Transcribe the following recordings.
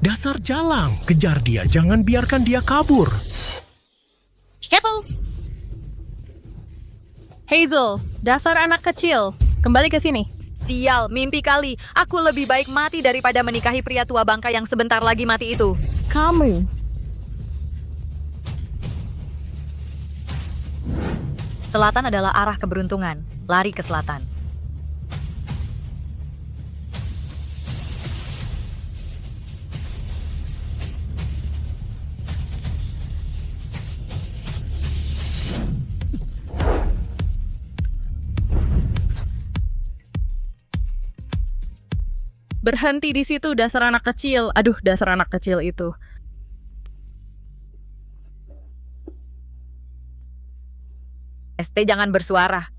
Dasar jalang, kejar dia, jangan biarkan dia kabur. Careful! Hazel, dasar anak kecil. Kembali ke sini. Sial, mimpi kali. Aku lebih baik mati daripada menikahi pria tua bangka yang sebentar lagi mati itu. Kamu. Selatan adalah arah keberuntungan. Lari ke selatan. Berhenti di situ, dasar anak kecil. Aduh, dasar anak kecil itu. ST jangan bersuara.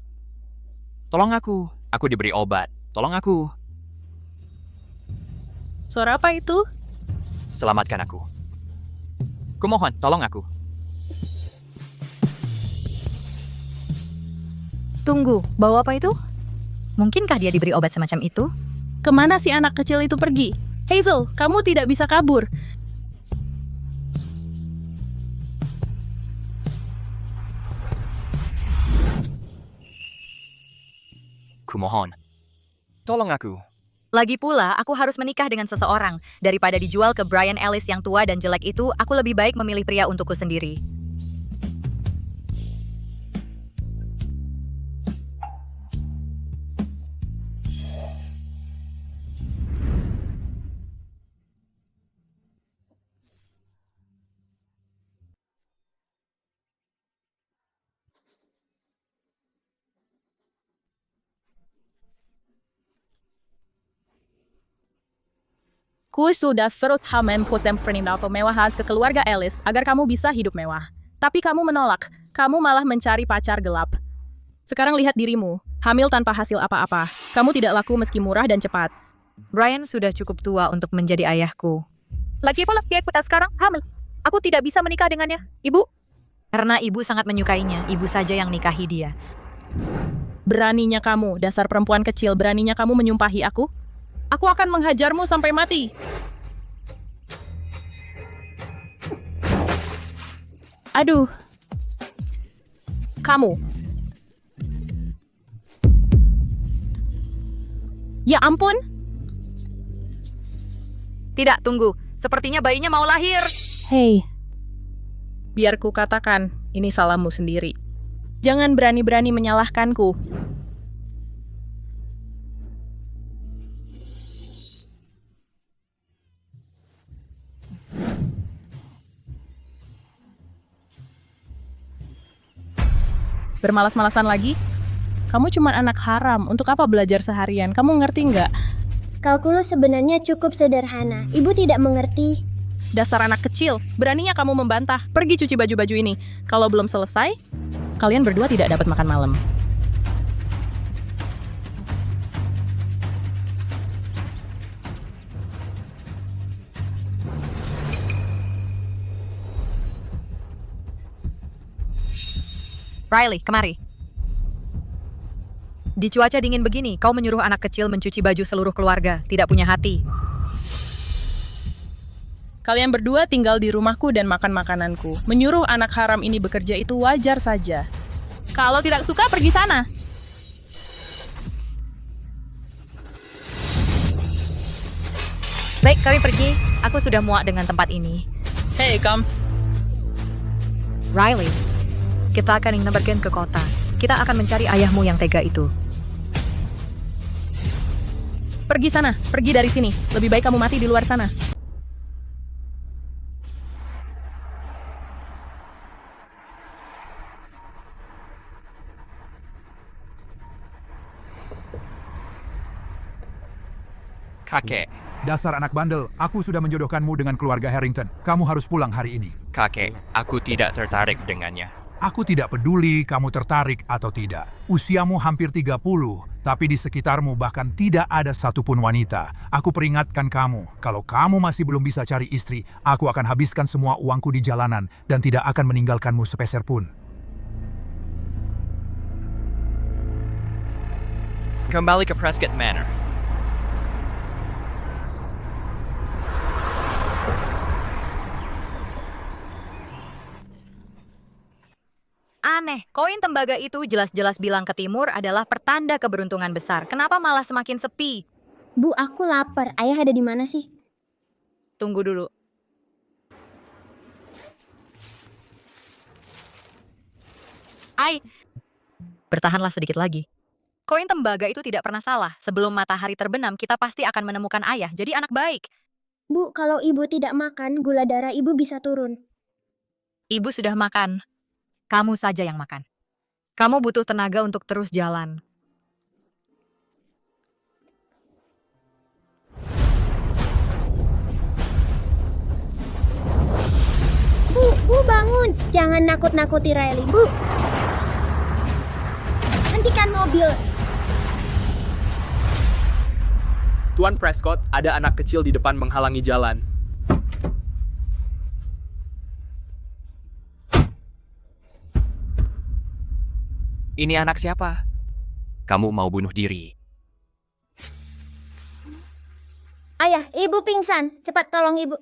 Tolong aku diberi obat. Tolong aku. Suara apa itu? Selamatkan aku. Kumohon, tolong aku. Tunggu, bawa apa itu? Mungkinkah dia diberi obat semacam itu? Kemana si anak kecil itu pergi? Hazel, kamu tidak bisa kabur. Kumohon. Tolong aku. Lagi pula, aku harus menikah dengan seseorang. Daripada dijual ke Brian Ellis yang tua dan jelek itu, aku lebih baik memilih pria untukku sendiri. Ku sudah serut hamen posem fernindal kemewahan ke keluarga Ellis agar kamu bisa hidup mewah. Tapi kamu menolak. Kamu malah mencari pacar gelap. Sekarang lihat dirimu, hamil tanpa hasil apa-apa. Kamu tidak laku meski murah dan cepat. Brian sudah cukup tua untuk menjadi ayahku. Lagi pula kita sekarang hamil. Aku tidak bisa menikah dengannya. Ibu? Karena ibu sangat menyukainya, ibu saja yang nikahi dia. Beraninya kamu, dasar perempuan kecil, beraninya kamu menyumpahi aku? Aku akan menghajarmu sampai mati. Aduh. Kamu. Ya ampun. Tidak, tunggu. Sepertinya bayinya mau lahir. Hei. Biar ku katakan, ini salahmu sendiri. Jangan berani-berani menyalahkanku. Bermalas-malasan lagi? Kamu cuma anak haram, untuk apa belajar seharian? Kamu ngerti nggak? Kalkulus sebenarnya cukup sederhana. Ibu tidak mengerti. Dasar anak kecil, beraninya kamu membantah. Pergi cuci baju-baju ini. Kalau belum selesai, kalian berdua tidak dapat makan malam. Riley, kemari. Di cuaca dingin begini, kau menyuruh anak kecil mencuci baju seluruh keluarga. Tidak punya hati. Kalian berdua tinggal di rumahku dan makan makananku. Menyuruh anak haram ini bekerja itu wajar saja. Kalau tidak suka, pergi sana. Baik, kami pergi. Aku sudah muak dengan tempat ini. Hei, come. Riley, kita akan ingin pergi ke kota. Kita akan mencari ayahmu yang tega itu. Pergi sana, pergi dari sini. Lebih baik kamu mati di luar sana. Kakek, Dasar anak bandel, aku sudah menjodohkanmu dengan keluarga Harrington. Kamu harus pulang hari ini. kakek, aku tidak tertarik dengannya. Aku tidak peduli kamu tertarik atau tidak. Usiamu hampir 30, tapi di sekitarmu bahkan tidak ada satupun wanita. Aku peringatkan kamu, kalau kamu masih belum bisa cari istri, aku akan habiskan semua uangku di jalanan dan tidak akan meninggalkanmu sepeser pun. Kembali ke Prescott Manor. aneh. Koin tembaga itu jelas-jelas bilang ke timur adalah pertanda keberuntungan besar. Kenapa malah semakin sepi? Bu, aku lapar. Ayah ada di mana sih? Tunggu dulu. Bertahanlah sedikit lagi. Koin tembaga itu tidak pernah salah. Sebelum matahari terbenam, kita pasti akan menemukan ayah. Jadi anak baik. Bu, kalau ibu tidak makan, gula darah ibu bisa turun. Ibu sudah makan. Kamu saja yang makan. Kamu butuh tenaga untuk terus jalan. Bu bangun. Jangan nakut-nakuti Riley, Bu. Hentikan mobil. Tuan Prescott, ada anak kecil di depan menghalangi jalan. Ini anak siapa? Kamu mau bunuh diri. Ayah, ibu pingsan. Cepat tolong ibu.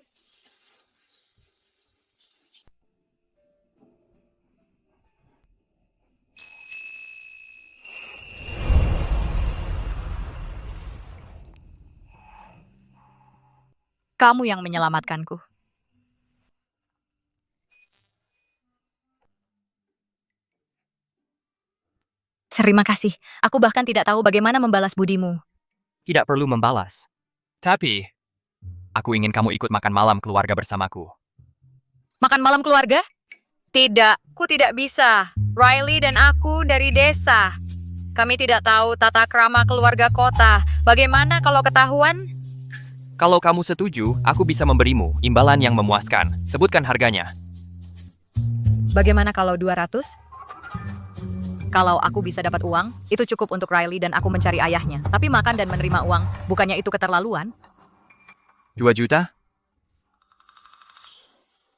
Kamu yang menyelamatkanku. Terima kasih. Aku bahkan tidak tahu bagaimana membalas budimu. Tidak perlu membalas. Tapi, aku ingin kamu ikut makan malam keluarga bersamaku. Makan malam keluarga? Tidak, ku tidak bisa. Riley dan aku dari desa. Kami tidak tahu tata krama keluarga kota. Bagaimana kalau ketahuan? Kalau kamu setuju, aku bisa memberimu imbalan yang memuaskan. Sebutkan harganya. Bagaimana kalau 200? Kalau aku bisa dapat uang, itu cukup untuk Riley dan aku mencari ayahnya. Tapi makan dan menerima uang, bukannya itu keterlaluan? 2 juta?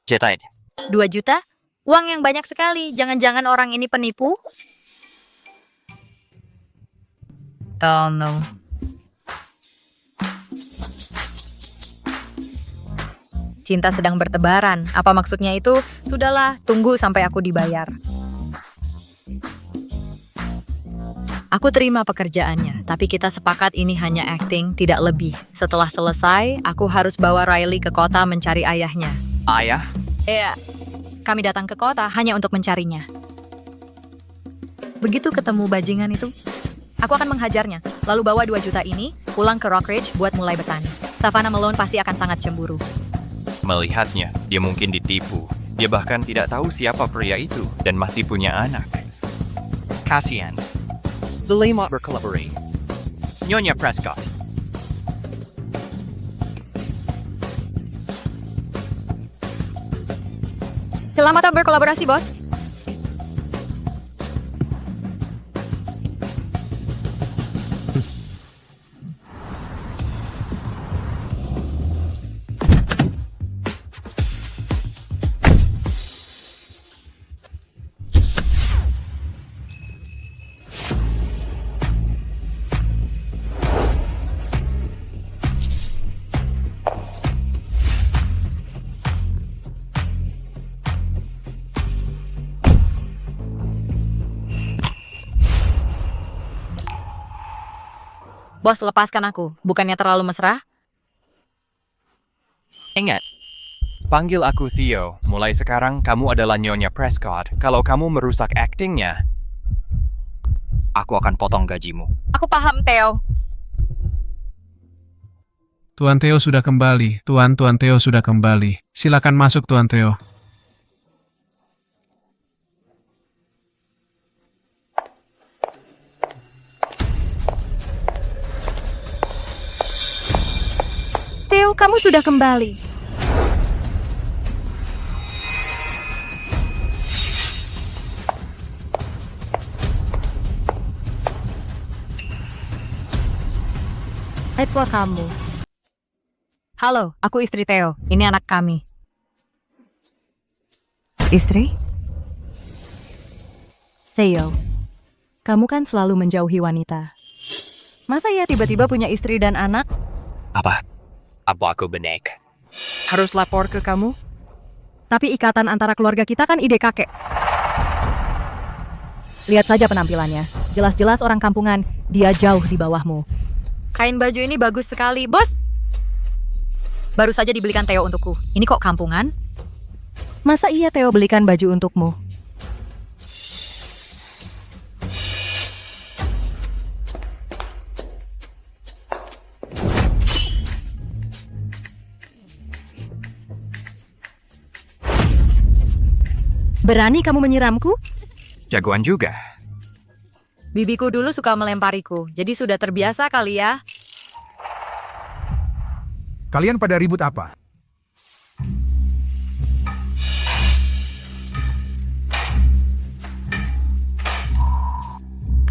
Jetait. 2 juta? Uang yang banyak sekali. Jangan-jangan orang ini penipu? Oh no. Cinta sedang bertebaran. Apa maksudnya itu? Sudahlah, tunggu sampai aku dibayar. Aku terima pekerjaannya, tapi kita sepakat ini hanya acting, tidak lebih. Setelah selesai, aku harus bawa Riley ke kota mencari ayahnya. Ayah? Iya. Kami datang ke kota hanya untuk mencarinya. Begitu ketemu bajingan itu, aku akan menghajarnya, lalu bawa 2 juta ini pulang ke Rockridge buat mulai bertani. Savannah Malone pasti akan sangat cemburu. Melihatnya, dia mungkin ditipu. Dia bahkan tidak tahu siapa pria itu dan masih punya anak. Kasian. The Lamont berkolaborasi. Nyonya Prescott. Selamat berkolaborasi, bos. Bos, lepaskan aku. Bukannya terlalu mesra? Ingat, panggil aku Theo. Mulai sekarang kamu adalah Nyonya Prescott. Kalau kamu merusak aktingnya, aku akan potong gajimu. Aku paham, Theo. Tuan Theo sudah kembali. Tuan Theo sudah kembali. Silakan masuk, Tuan Theo. Theo, kamu sudah kembali. Itulah kamu. Halo, aku istri Theo. Ini anak kami. Istri? Theo, kamu kan selalu menjauhi wanita. Masa ya tiba-tiba punya istri dan anak? Apa aku benek? Harus lapor ke kamu? Tapi ikatan antara keluarga kita kan ide kakek. Lihat saja penampilannya. Jelas-jelas orang kampungan, dia jauh di bawahmu. Kain baju ini bagus sekali, bos. Baru saja dibelikan Theo untukku. Ini kok kampungan? Masa iya Theo belikan baju untukmu? Berani kamu menyiramku? Jagoan juga. Bibiku dulu suka melempariku, jadi sudah terbiasa kali ya. Kalian pada ribut apa?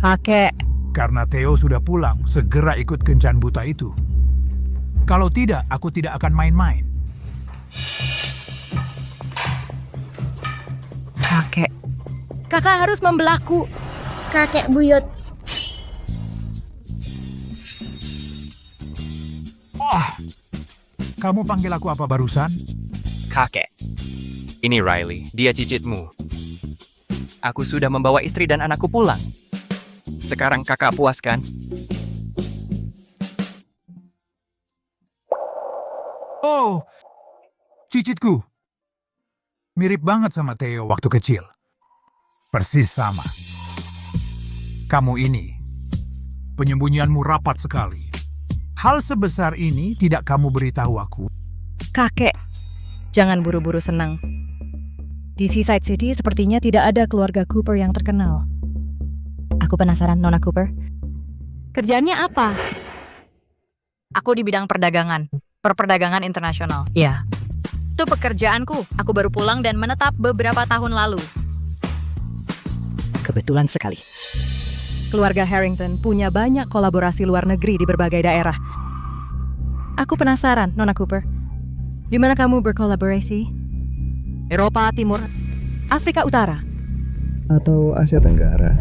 Kakek, Karena Theo sudah pulang, segera ikut kencan buta itu. Kalau tidak, aku tidak akan main-main. kakek. Kakak harus membelahku. Kakek buyut. Kamu panggil aku apa barusan? Kakek. Ini Riley, dia cicitmu. Aku sudah membawa istri dan anakku pulang. Sekarang kakak puas kan? Oh, cicitku. Mirip banget sama Theo waktu kecil. Persis sama. Kamu ini, penyembunyianmu rapat sekali. Hal sebesar ini tidak kamu beritahu aku. Kakek, jangan buru-buru senang. Di Seaside City sepertinya tidak ada keluarga Cooper yang terkenal. Aku penasaran, Nona Cooper. Kerjaannya apa? Aku di bidang perdagangan, perperdagangan internasional. Ya. Itu pekerjaanku. Aku baru pulang dan menetap beberapa tahun lalu. Kebetulan sekali. Keluarga Harrington punya banyak kolaborasi luar negeri di berbagai daerah. Aku penasaran, Nona Cooper. Di mana kamu berkolaborasi? Eropa Timur, Afrika Utara. Atau Asia Tenggara.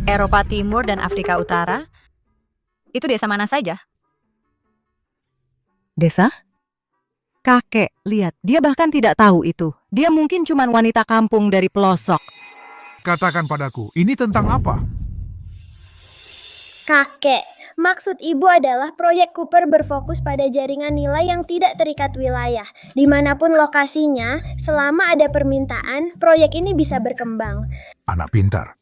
Eropa Timur dan Afrika Utara. Itu desa mana saja? Desa? Kakek, lihat, dia bahkan tidak tahu itu. Dia mungkin cuma wanita kampung dari pelosok. Katakan padaku, ini tentang apa? Kakek, maksud ibu adalah proyek Cooper berfokus pada jaringan nilai yang tidak terikat wilayah. Dimanapun lokasinya, selama ada permintaan, proyek ini bisa berkembang. Anak pintar.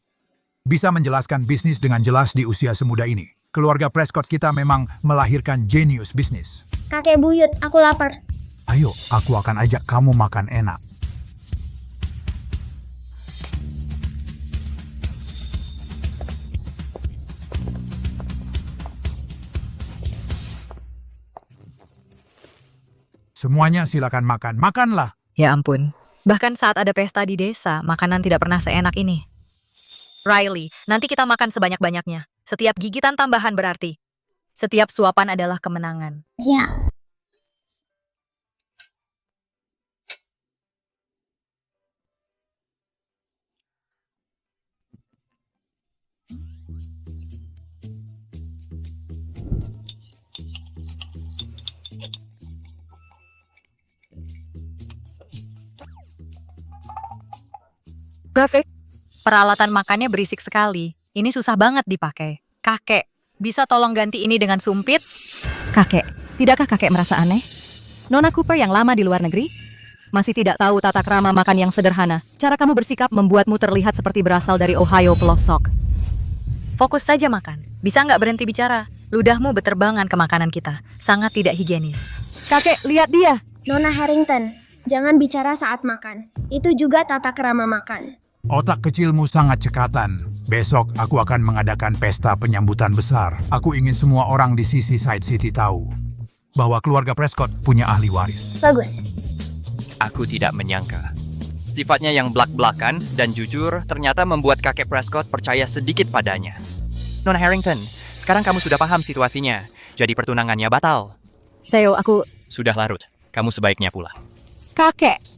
Bisa menjelaskan bisnis dengan jelas di usia semuda ini. Keluarga Prescott kita memang melahirkan jenius bisnis. Kakek buyut, aku lapar. Ayo, aku akan ajak kamu makan enak. Semuanya silakan makan. Makanlah. Ya ampun. Bahkan saat ada pesta di desa, makanan tidak pernah seenak ini. Riley, nanti kita makan sebanyak-banyaknya. Setiap gigitan tambahan berarti. Setiap suapan adalah kemenangan. Ya. Grafik. Peralatan makannya berisik sekali. Ini susah banget dipakai. Kakek, bisa tolong ganti ini dengan sumpit? Kakek, tidakkah kakek merasa aneh? Nona Cooper yang lama di luar negeri? Masih tidak tahu tata krama makan yang sederhana. Cara kamu bersikap membuatmu terlihat seperti berasal dari Ohio pelosok. Fokus saja makan. Bisa nggak berhenti bicara? Ludahmu beterbangan ke makanan kita. Sangat tidak higienis. Kakek, lihat dia. Nona Harrington, jangan bicara saat makan. Itu juga tata krama makan. Otak kecilmu sangat cekatan. Besok aku akan mengadakan pesta penyambutan besar. Aku ingin semua orang di Seaside City tahu bahwa keluarga Prescott punya ahli waris. Bagus. Aku tidak menyangka. Sifatnya yang blak-blakan dan jujur ternyata membuat kakek Prescott percaya sedikit padanya. Nona Harrington, sekarang kamu sudah paham situasinya. Jadi pertunangannya batal. Theo, aku... Sudah larut. Kamu sebaiknya pulang. Kakek.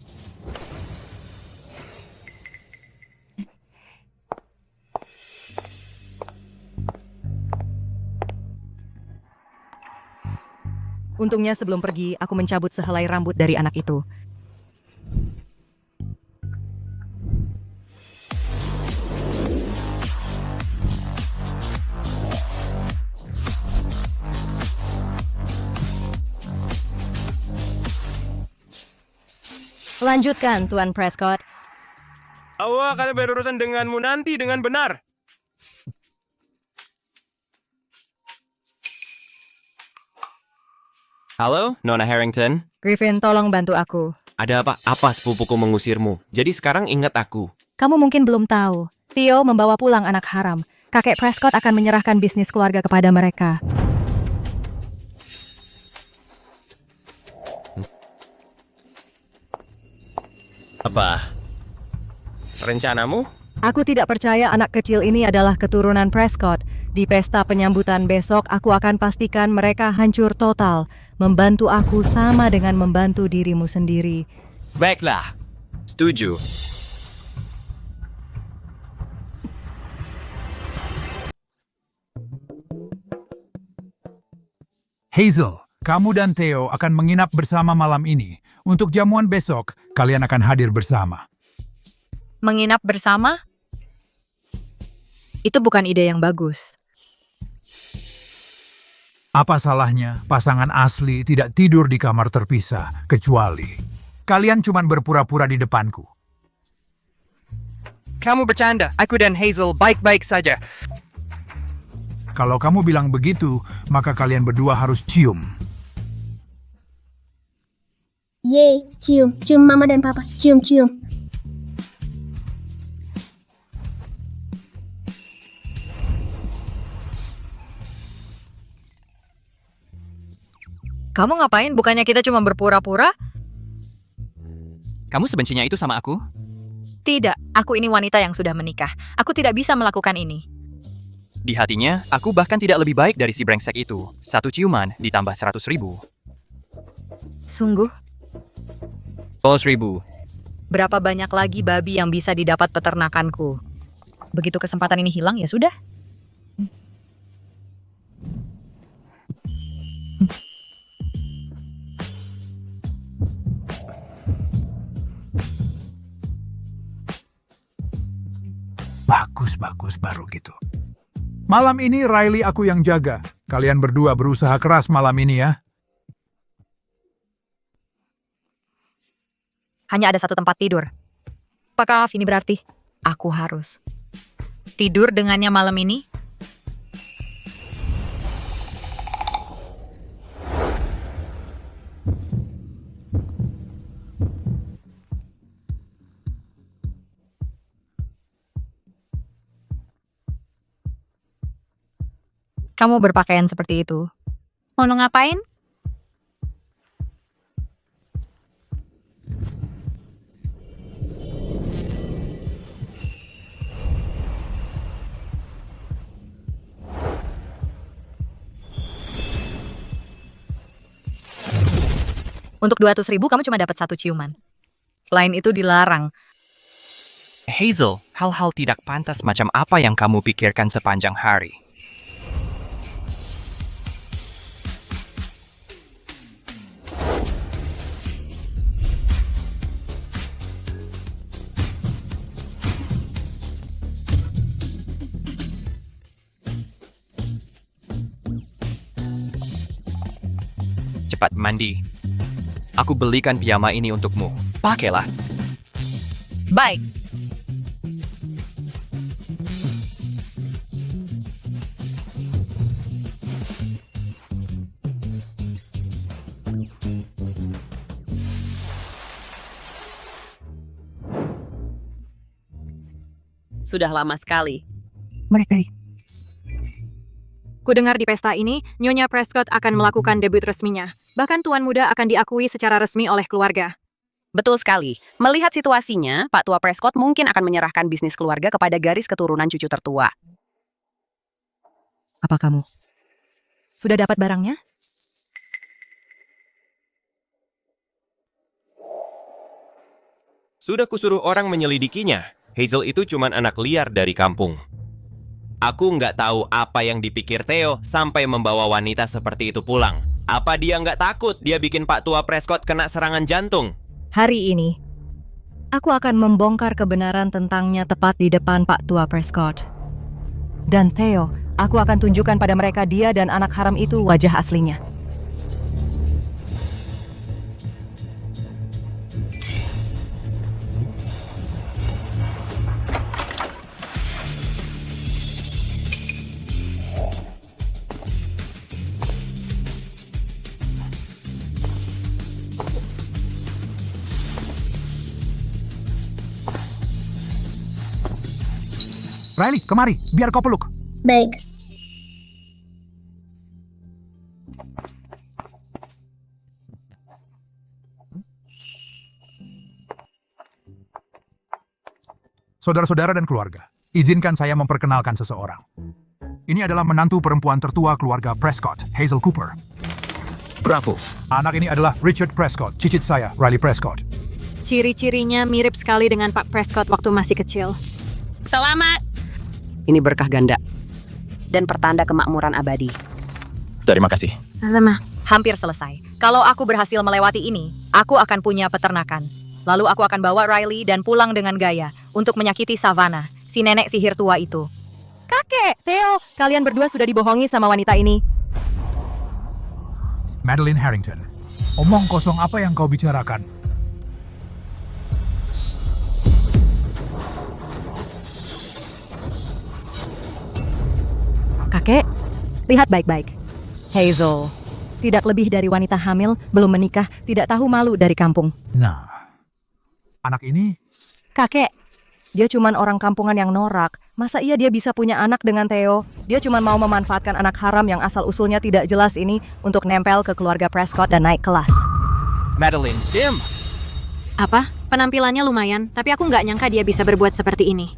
Untungnya sebelum pergi, aku mencabut sehelai rambut dari anak itu. Lanjutkan, Tuan Prescott. Aku akan berurusan denganmu nanti dengan benar. Halo, Nona Harrington. Griffin, tolong bantu aku. Ada apa? Apa sepupuku mengusirmu? Jadi sekarang ingat aku. Kamu mungkin belum tahu. Theo membawa pulang anak haram. Kakek Prescott akan menyerahkan bisnis keluarga kepada mereka. Apa? Rencanamu? Aku tidak percaya anak kecil ini adalah keturunan Prescott. Di pesta penyambutan besok, aku akan pastikan mereka hancur total. Membantu aku sama dengan membantu dirimu sendiri. Baiklah. Setuju. Hazel, kamu dan Theo akan menginap bersama malam ini. Untuk jamuan besok, kalian akan hadir bersama. Menginap bersama? Itu bukan ide yang bagus. Apa salahnya pasangan asli tidak tidur di kamar terpisah, kecuali kalian cuma berpura-pura di depanku. Kamu bercanda, aku dan Hazel baik-baik saja. Kalau kamu bilang begitu, maka kalian berdua harus cium. Yeay, cium. Cium mama dan papa. Cium-cium. Kamu ngapain? Bukannya kita cuma berpura-pura? Kamu sebencinya itu sama aku? Tidak, aku ini wanita yang sudah menikah. Aku tidak bisa melakukan ini. Di hatinya, aku bahkan tidak lebih baik dari si brengsek itu. 1 ciuman ditambah 100.000. Sungguh? 100.000. Berapa banyak lagi babi yang bisa didapat peternakanku? Begitu kesempatan ini hilang, ya sudah. Bagus, baru gitu. Malam ini Riley aku yang jaga. Kalian berdua berusaha keras malam ini ya. Hanya ada satu tempat tidur. Apakah sini berarti aku harus tidur dengannya malam ini? Kamu berpakaian seperti itu. Mau ngapain? Untuk 200.000 kamu cuma dapat 1 ciuman. Selain itu dilarang. Hazel, hal-hal tidak pantas macam apa yang kamu pikirkan sepanjang hari? Cepat mandi. Aku belikan piyama ini untukmu. Pakailah. Baik. Sudah lama sekali. Mereka. Kudengar di pesta ini, Nyonya Prescott akan melakukan debut resminya. Bahkan Tuan Muda akan diakui secara resmi oleh keluarga. Betul sekali. Melihat situasinya, Pak Tua Prescott mungkin akan menyerahkan bisnis keluarga kepada garis keturunan cucu tertua. Apa kamu sudah dapat barangnya? Sudah kusuruh orang menyelidikinya. Hazel itu cuma anak liar dari kampung. Aku nggak tahu apa yang dipikir Theo sampai membawa wanita seperti itu pulang. Apa dia nggak takut dia bikin Pak Tua Prescott kena serangan jantung? Hari ini, aku akan membongkar kebenaran tentangnya tepat di depan Pak Tua Prescott. Dan Theo, aku akan tunjukkan pada mereka dia dan anak haram itu wajah aslinya. Riley, kemari, biar kau peluk. Baik. Saudara-saudara dan keluarga, izinkan saya memperkenalkan seseorang. Ini adalah menantu perempuan tertua keluarga Prescott, Hazel Cooper. Bravo. Anak ini adalah Richard Prescott, cicit saya, Riley Prescott. Ciri-cirinya mirip sekali dengan Pak Prescott waktu masih kecil. Selamat! Ini berkah ganda dan pertanda kemakmuran abadi. Terima kasih. Hampir selesai. Kalau aku berhasil melewati ini, aku akan punya peternakan. Lalu aku akan bawa Riley dan pulang dengan gaya untuk menyakiti Savannah, si nenek sihir tua itu. Kakek, Theo, kalian berdua sudah dibohongi sama wanita ini. Madeline Harrington, omong kosong apa yang kau bicarakan? Kakek, lihat baik-baik. Hazel, tidak lebih dari wanita hamil, belum menikah, tidak tahu malu dari kampung. Nah, anak ini... Kakek, dia cuman orang kampungan yang norak. Masa iya dia bisa punya anak dengan Theo? Dia cuman mau memanfaatkan anak haram yang asal-usulnya tidak jelas ini untuk nempel ke keluarga Prescott dan naik kelas. Madeline, diam! Apa? Penampilannya lumayan, tapi aku nggak nyangka dia bisa berbuat seperti ini.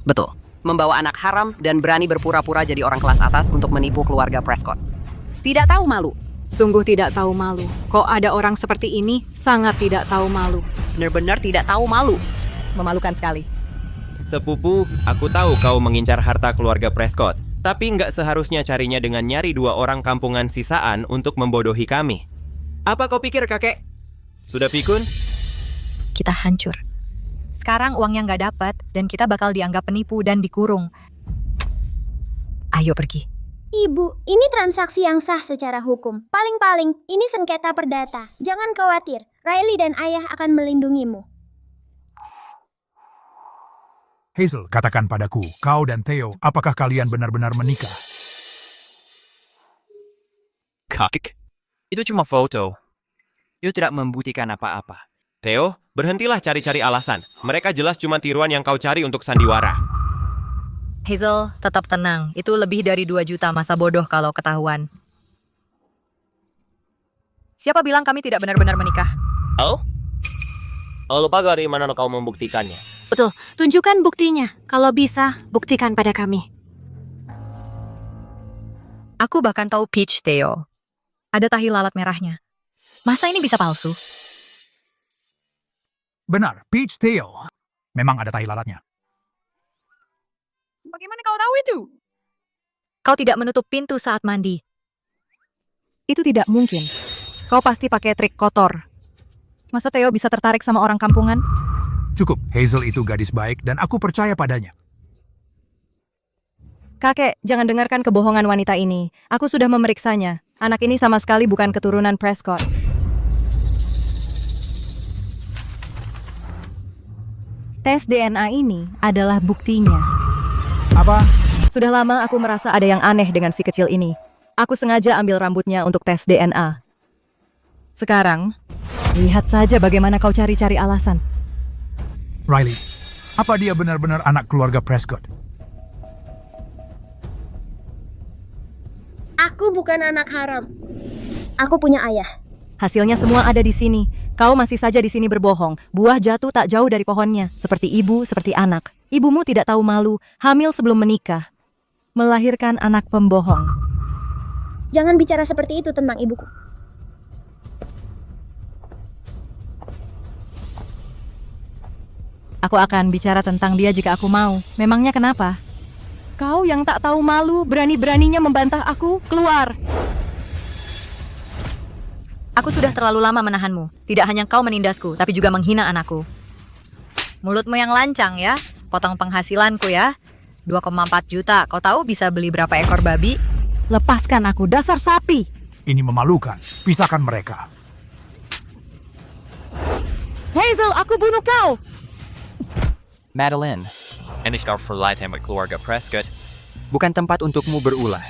Betul. Membawa anak haram dan berani berpura-pura jadi orang kelas atas untuk menipu keluarga Prescott. Tidak tahu malu. Sungguh tidak tahu malu. Kok ada orang seperti ini, sangat tidak tahu malu. Benar-benar tidak tahu malu. Memalukan sekali. Sepupu, aku tahu kau mengincar harta keluarga Prescott, tapi nggak seharusnya carinya dengan nyari 2 orang kampungan sisaan untuk membodohi kami. Apa kau pikir, kakek? Sudah pikun? Kita hancur. Sekarang uangnya nggak dapat dan kita bakal dianggap penipu dan dikurung. Ayo pergi. Ibu, ini transaksi yang sah secara hukum. Paling-paling, ini sengketa perdata. Jangan khawatir, Riley dan ayah akan melindungimu. Hazel, katakan padaku, kau dan Theo, apakah kalian benar-benar menikah? Kakek, itu cuma foto. Itu tidak membuktikan apa-apa. Theo, berhentilah cari-cari alasan. Mereka jelas cuma tiruan yang kau cari untuk sandiwara. Hazel, tetap tenang. Itu lebih dari 2 juta masa bodoh kalau ketahuan. Siapa bilang kami tidak benar-benar menikah? Oh? Oh, lupa dari mana kau membuktikannya? Betul, tunjukkan buktinya. Kalau bisa, buktikan pada kami. Aku bahkan tahu Peach, Theo. Ada tahi lalat merahnya. Masa ini bisa palsu? Benar, Peach Theo. Memang ada tahi lalatnya. Bagaimana kau tahu itu? Kau tidak menutup pintu saat mandi. Itu tidak mungkin. Kau pasti pakai trik kotor. Masa Theo bisa tertarik sama orang kampungan? Cukup, Hazel itu gadis baik dan aku percaya padanya. Kakek, jangan dengarkan kebohongan wanita ini. Aku sudah memeriksanya. Anak ini sama sekali bukan keturunan Prescott. Tes DNA ini adalah buktinya. Apa? Sudah lama aku merasa ada yang aneh dengan si kecil ini. Aku sengaja ambil rambutnya untuk tes DNA. Sekarang, lihat saja bagaimana kau cari-cari alasan. Riley, apa dia benar-benar anak keluarga Prescott? Aku bukan anak haram. Aku punya ayah. Hasilnya semua ada di sini. Kau masih saja di sini berbohong. Buah jatuh tak jauh dari pohonnya. Seperti ibu, seperti anak. Ibumu tidak tahu malu, hamil sebelum menikah. Melahirkan anak pembohong. Jangan bicara seperti itu tentang ibuku. Aku akan bicara tentang dia jika aku mau. Memangnya kenapa? Kau yang tak tahu malu, berani-beraninya membantah aku, keluar! Aku sudah terlalu lama menahanmu. Tidak hanya kau menindasku, tapi juga menghina anakku. Mulutmu yang lancang ya. Potong penghasilanku ya. 2,4 juta. Kau tahu bisa beli berapa ekor babi? Lepaskan aku, dasar sapi! Ini memalukan. Pisahkan mereka. Hazel, aku bunuh kau! Madeline, ini start for lifetime keluarga Prescott. Bukan tempat untukmu berulah.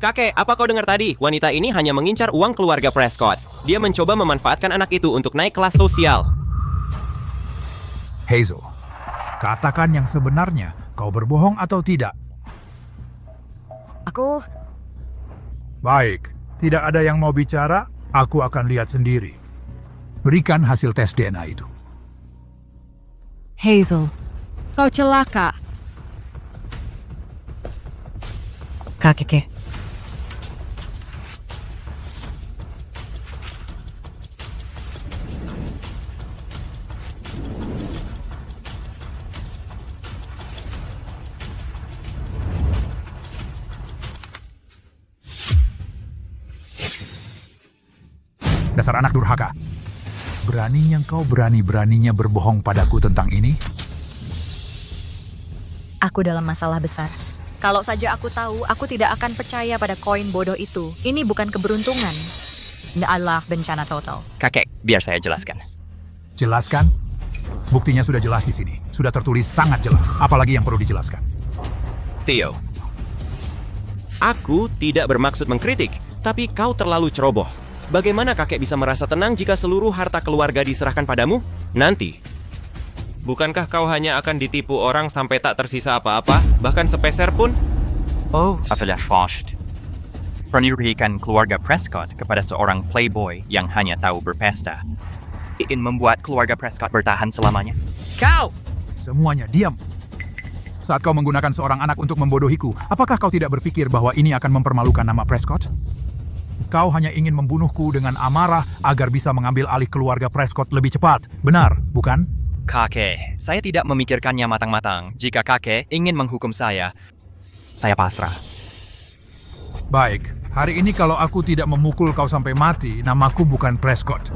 Kakek, apa kau dengar tadi? Wanita ini hanya mengincar uang keluarga Prescott. Dia mencoba memanfaatkan anak itu untuk naik kelas sosial. Hazel, katakan yang sebenarnya. Kau berbohong atau tidak? Aku... Baik, tidak ada yang mau bicara, aku akan lihat sendiri. Berikan hasil tes DNA itu. Hazel, kau celaka. Kakek. Dasar anak durhaka. Beraninya kau berani-beraninya berbohong padaku tentang ini? Aku dalam masalah besar. Kalau saja aku tahu, aku tidak akan percaya pada koin bodoh itu. Ini bukan keberuntungan. Ini adalah bencana total. Kakek, biar saya jelaskan. Jelaskan? Buktinya sudah jelas di sini. Sudah tertulis sangat jelas. Apalagi yang perlu dijelaskan? Theo, aku tidak bermaksud mengkritik, tapi kau terlalu ceroboh. Bagaimana kakek bisa merasa tenang jika seluruh harta keluarga diserahkan padamu? Nanti. Bukankah kau hanya akan ditipu orang sampai tak tersisa apa-apa, bahkan sepeser pun? Oh, adalah Faust. Penirikan keluarga Prescott kepada seorang playboy yang hanya tahu berpesta. Ingin membuat keluarga Prescott bertahan selamanya. Kau! Semuanya diam. Saat kau menggunakan seorang anak untuk membodohiku, apakah kau tidak berpikir bahwa ini akan mempermalukan nama Prescott? Kau hanya ingin membunuhku dengan amarah agar bisa mengambil alih keluarga Prescott lebih cepat. Benar, bukan? Kakek, saya tidak memikirkannya matang-matang. Jika kakek ingin menghukum saya pasrah. Baik, hari ini kalau aku tidak memukul kau sampai mati, namaku bukan Prescott.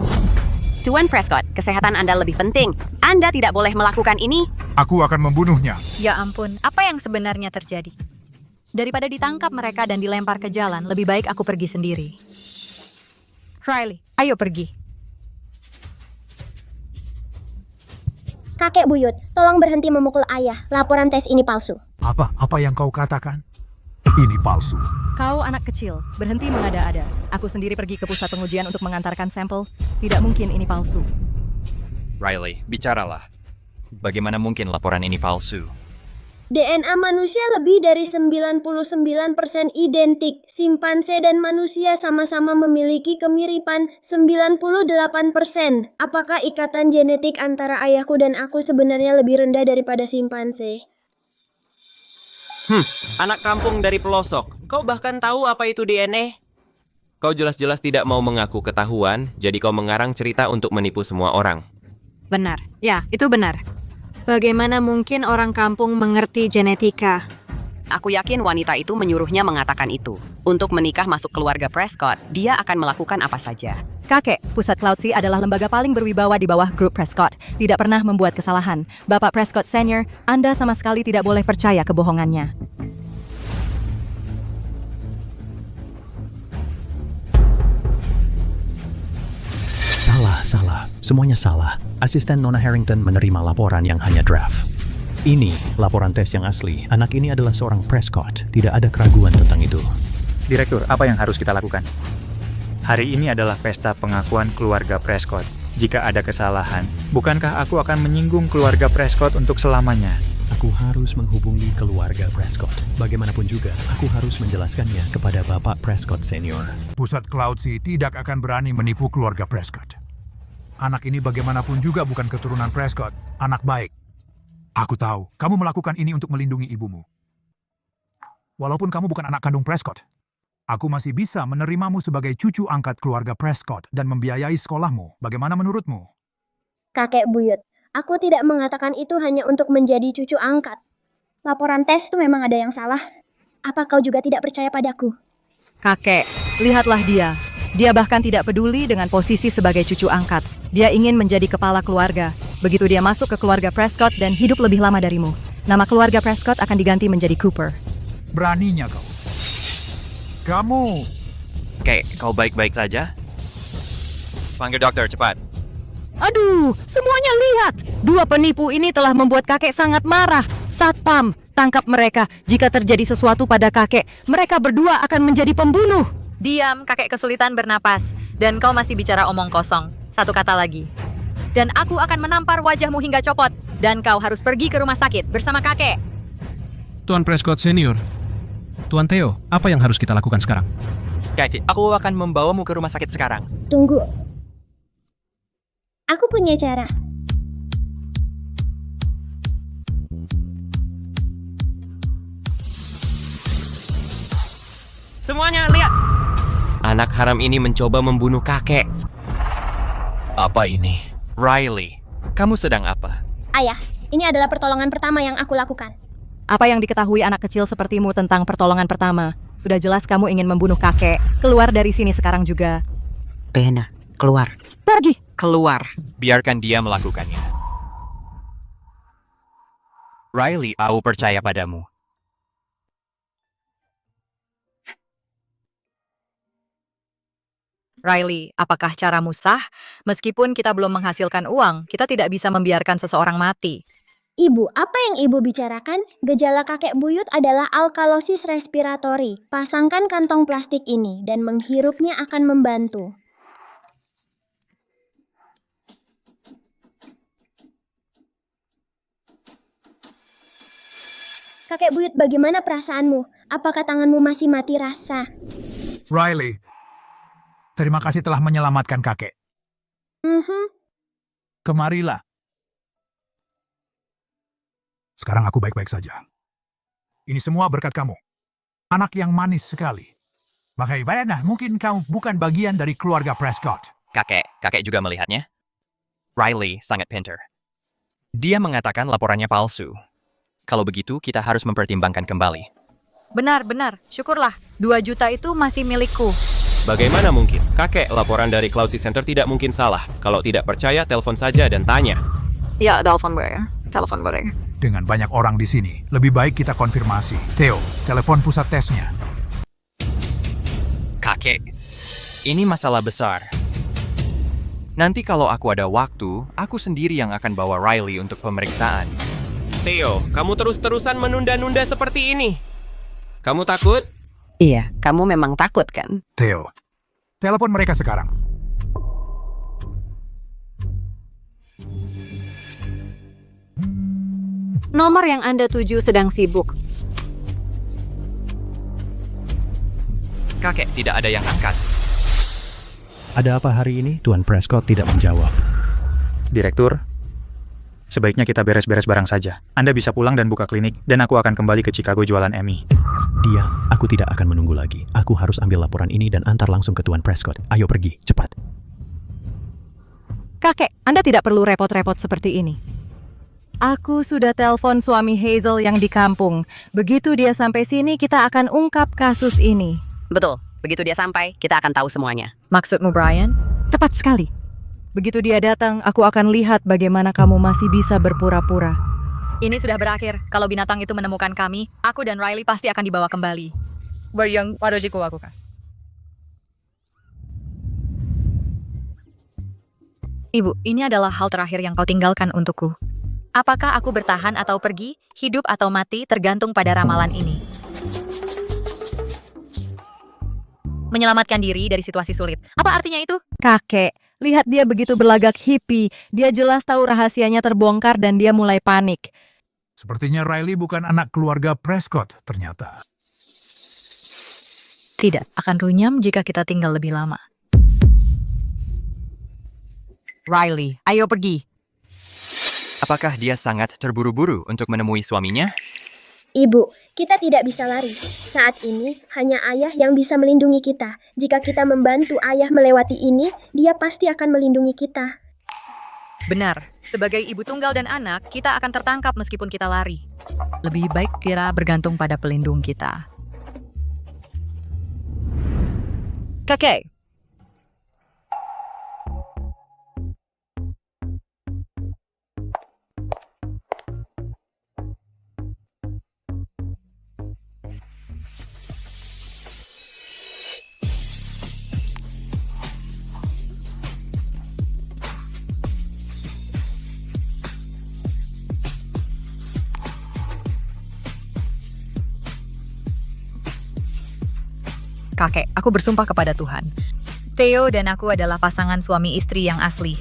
Tuan Prescott, kesehatan Anda lebih penting. Anda tidak boleh melakukan ini. Aku akan membunuhnya. Ya ampun, apa yang sebenarnya terjadi? Daripada ditangkap mereka dan dilempar ke jalan, lebih baik aku pergi sendiri. Riley, ayo pergi. Kakek buyut, tolong berhenti memukul ayah. Laporan tes ini palsu. Apa yang kau katakan? Ini palsu. Kau anak kecil, berhenti mengada-ada. Aku sendiri pergi ke pusat pengujian untuk mengantarkan sampel. Tidak mungkin ini palsu. Riley, bicaralah. Bagaimana mungkin laporan ini palsu? DNA manusia lebih dari 99% identik. Simpanse dan manusia sama-sama memiliki kemiripan 98%. Apakah ikatan genetik antara ayahku dan aku sebenarnya lebih rendah daripada simpanse? Anak kampung dari pelosok. Kau bahkan tahu apa itu DNA? Kau jelas-jelas tidak mau mengaku ketahuan, jadi kau mengarang cerita untuk menipu semua orang. Benar. Ya, itu benar. Bagaimana mungkin orang kampung mengerti genetika? Aku yakin wanita itu menyuruhnya mengatakan itu. Untuk menikah masuk keluarga Prescott, dia akan melakukan apa saja. Kakek, Pusat Cloudsea adalah lembaga paling berwibawa di bawah grup Prescott. Tidak pernah membuat kesalahan. Bapak Prescott Senior, Anda sama sekali tidak boleh percaya kebohongannya. Salah. Semuanya salah. Asisten Nona Harrington menerima laporan yang hanya draft. Ini laporan tes yang asli. Anak ini adalah seorang Prescott. Tidak ada keraguan tentang itu. Direktur, apa yang harus kita lakukan? Hari ini adalah pesta pengakuan keluarga Prescott. Jika ada kesalahan, bukankah aku akan menyinggung keluarga Prescott untuk selamanya? Aku harus menghubungi keluarga Prescott. Bagaimanapun juga, aku harus menjelaskannya kepada Bapak Prescott Senior. Pusat Cloudsea tidak akan berani menipu keluarga Prescott. Anak ini bagaimanapun juga bukan keturunan Prescott. Anak baik. Aku tahu, kamu melakukan ini untuk melindungi ibumu. Walaupun kamu bukan anak kandung Prescott, aku masih bisa menerimamu sebagai cucu angkat keluarga Prescott dan membiayai sekolahmu. Bagaimana menurutmu? Kakek buyut, aku tidak mengatakan itu hanya untuk menjadi cucu angkat. Laporan tes itu memang ada yang salah. Apa kau juga tidak percaya padaku? Kakek, lihatlah dia. Dia bahkan tidak peduli dengan posisi sebagai cucu angkat. Dia ingin menjadi kepala keluarga. Begitu dia masuk ke keluarga Prescott dan hidup lebih lama darimu, nama keluarga Prescott akan diganti menjadi Cooper. Beraninya kau. Kamu. Oke, kau baik-baik saja? Panggil dokter, cepat. Aduh, semuanya lihat. Dua penipu ini telah membuat kakek sangat marah. Satpam, tangkap mereka. Jika terjadi sesuatu pada kakek, mereka berdua akan menjadi pembunuh. Diam, kakek kesulitan bernapas. Dan kau masih bicara omong kosong. Satu kata lagi. Dan aku akan menampar wajahmu hingga copot. Dan kau harus pergi ke rumah sakit bersama kakek. Tuan Prescott Senior. Tuan Theo, apa yang harus kita lakukan sekarang? Kakek, aku akan membawamu ke rumah sakit sekarang. Tunggu. Aku punya cara. Semuanya lihat. Anak haram ini mencoba membunuh kakek. Apa ini? Riley, kamu sedang apa? Ayah, ini adalah pertolongan pertama yang aku lakukan. Apa yang diketahui anak kecil sepertimu tentang pertolongan pertama? Sudah jelas kamu ingin membunuh kakek. Keluar dari sini sekarang juga. Bena, keluar. Pergi. Keluar. Biarkan dia melakukannya. Riley, aku percaya padamu. Riley, apakah caramu sah? Meskipun kita belum menghasilkan uang, kita tidak bisa membiarkan seseorang mati. Ibu, apa yang ibu bicarakan? Gejala kakek buyut adalah alkalosis respiratori. Pasangkan kantong plastik ini dan menghirupnya akan membantu. Kakek buyut, bagaimana perasaanmu? Apakah tanganmu masih mati rasa? Riley, terima kasih telah menyelamatkan kakek. Kemarilah. Sekarang aku baik-baik saja. Ini semua berkat kamu. Anak yang manis sekali. Bagaimana mungkin kau bukan bagian dari keluarga Prescott? Kakek juga melihatnya. Riley sangat pintar. Dia mengatakan laporannya palsu. Kalau begitu, kita harus mempertimbangkan kembali. Benar. Syukurlah, 2 juta itu masih milikku. Bagaimana mungkin? Kakek, laporan dari Cloud Sea Center tidak mungkin salah. Kalau tidak percaya, telepon saja dan tanya. Ya, telepon boleh. Dengan banyak orang di sini, lebih baik kita konfirmasi. Theo, telepon pusat tesnya. Kakek, ini masalah besar. Nanti kalau aku ada waktu, aku sendiri yang akan bawa Riley untuk pemeriksaan. Theo, kamu terus-terusan menunda-nunda seperti ini. Kamu takut? Iya, kamu memang takut kan? Theo, telepon mereka sekarang. Nomor yang Anda tuju sedang sibuk. Kakek, tidak ada yang angkat. Ada apa hari ini? Tuan Prescott tidak menjawab. Direktur, sebaiknya kita beres-beres barang saja. Anda bisa pulang dan buka klinik, dan aku akan kembali ke Chicago jualan Emmy. Dia, aku tidak akan menunggu lagi. Aku harus ambil laporan ini dan antar langsung ke Tuan Prescott. Ayo pergi, cepat. Kakek, Anda tidak perlu repot-repot seperti ini. Aku sudah telepon suami Hazel yang di kampung. Begitu dia sampai sini, kita akan ungkap kasus ini. Betul. Begitu dia sampai, kita akan tahu semuanya. Maksudmu, Brian? Tepat sekali. Begitu dia datang, aku akan lihat bagaimana kamu masih bisa berpura-pura. Ini sudah berakhir. Kalau binatang itu menemukan kami, aku dan Riley pasti akan dibawa kembali. Yang wadojiku lakukan. Ibu, ini adalah hal terakhir yang kau tinggalkan untukku. Apakah aku bertahan atau pergi, hidup atau mati, tergantung pada ramalan ini. Menyelamatkan diri dari situasi sulit. Apa artinya itu? Kakek, lihat dia begitu berlagak hippie. Dia jelas tahu rahasianya terbongkar dan dia mulai panik. Sepertinya Riley bukan anak keluarga Prescott, ternyata. Tidak, akan runyam jika kita tinggal lebih lama. Riley, ayo pergi. Apakah dia sangat terburu-buru untuk menemui suaminya? Ibu, kita tidak bisa lari. Saat ini, hanya ayah yang bisa melindungi kita. Jika kita membantu ayah melewati ini, dia pasti akan melindungi kita. Benar, sebagai ibu tunggal dan anak, kita akan tertangkap meskipun kita lari. Lebih baik kita bergantung pada pelindung kita. Kakek. Kakek, aku bersumpah kepada Tuhan. Theo dan aku adalah pasangan suami istri yang asli.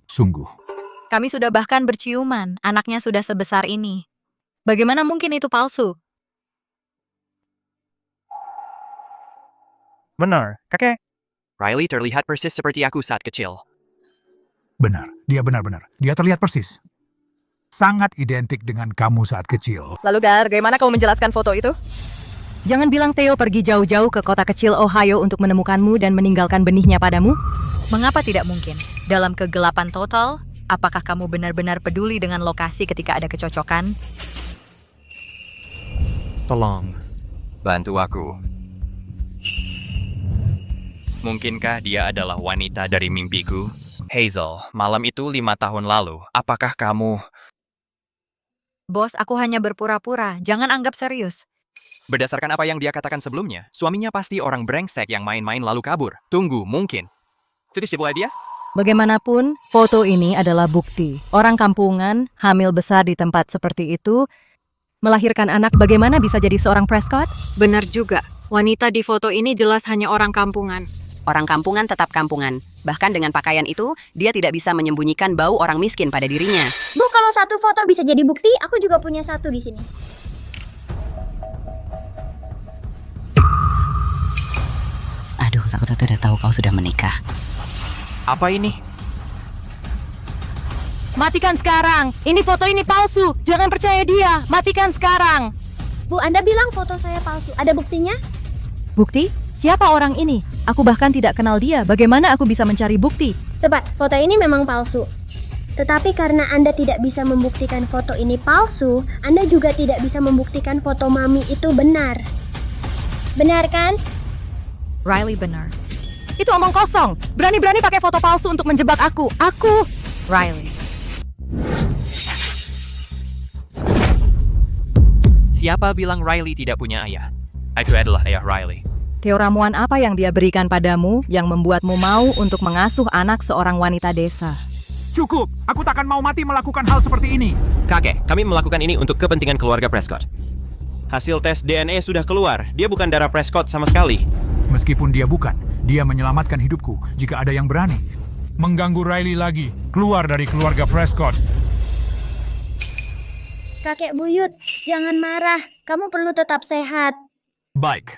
Sungguh, Kami sudah bahkan berciuman, anaknya sudah sebesar ini. Bagaimana mungkin itu palsu? Benar, kakek. Riley terlihat persis seperti aku saat kecil. Benar, dia benar-benar. Dia terlihat persis. Sangat identik dengan kamu saat kecil. Lalu Gar, bagaimana kamu menjelaskan foto itu? Jangan bilang Theo pergi jauh-jauh ke kota kecil Ohio untuk menemukanmu dan meninggalkan benihnya padamu. Mengapa tidak mungkin? Dalam kegelapan total, apakah kamu benar-benar peduli dengan lokasi ketika ada kecocokan? Tolong, bantu aku. Mungkinkah dia adalah wanita dari mimpiku? Hazel, malam itu 5 tahun lalu. Apakah kamu... Bos, aku hanya berpura-pura. Jangan anggap serius. Berdasarkan apa yang dia katakan sebelumnya, suaminya pasti orang brengsek yang main-main lalu kabur. Tunggu, mungkin. Terus dia? Bagaimanapun, foto ini adalah bukti. Orang kampungan, hamil besar di tempat seperti itu, melahirkan anak bagaimana bisa jadi seorang Prescott? Benar juga. Wanita di foto ini jelas hanya orang kampungan. Orang kampungan tetap kampungan. Bahkan dengan pakaian itu, dia tidak bisa menyembunyikan bau orang miskin pada dirinya. Bu, kalau satu foto bisa jadi bukti, aku juga punya satu di sini. Aduh, aku tidak tahu kau sudah menikah. Apa ini? Matikan sekarang! Ini foto ini palsu! Jangan percaya dia! Matikan sekarang! Bu, Anda bilang foto saya palsu. Ada buktinya? Bukti? Siapa orang ini? Aku bahkan tidak kenal dia. Bagaimana aku bisa mencari bukti? Tepat, foto ini memang palsu. Tetapi karena Anda tidak bisa membuktikan foto ini palsu, Anda juga tidak bisa membuktikan foto Mami itu benar. Benar kan? Riley benar. Itu omong kosong. Berani-berani pakai foto palsu untuk menjebak aku. Aku... Riley. Siapa bilang Riley tidak punya ayah? Aku adalah ayah Riley. Theo, ramuan apa yang dia berikan padamu yang membuatmu mau untuk mengasuh anak seorang wanita desa? Cukup! Aku takkan mau mati melakukan hal seperti ini. Kakek, kami melakukan ini untuk kepentingan keluarga Prescott. Hasil tes DNA sudah keluar. Dia bukan darah Prescott sama sekali. Meskipun dia bukan, dia menyelamatkan hidupku jika ada yang berani mengganggu Riley lagi. Keluar dari keluarga Prescott. Kakek buyut, jangan marah. Kamu perlu tetap sehat. Baik.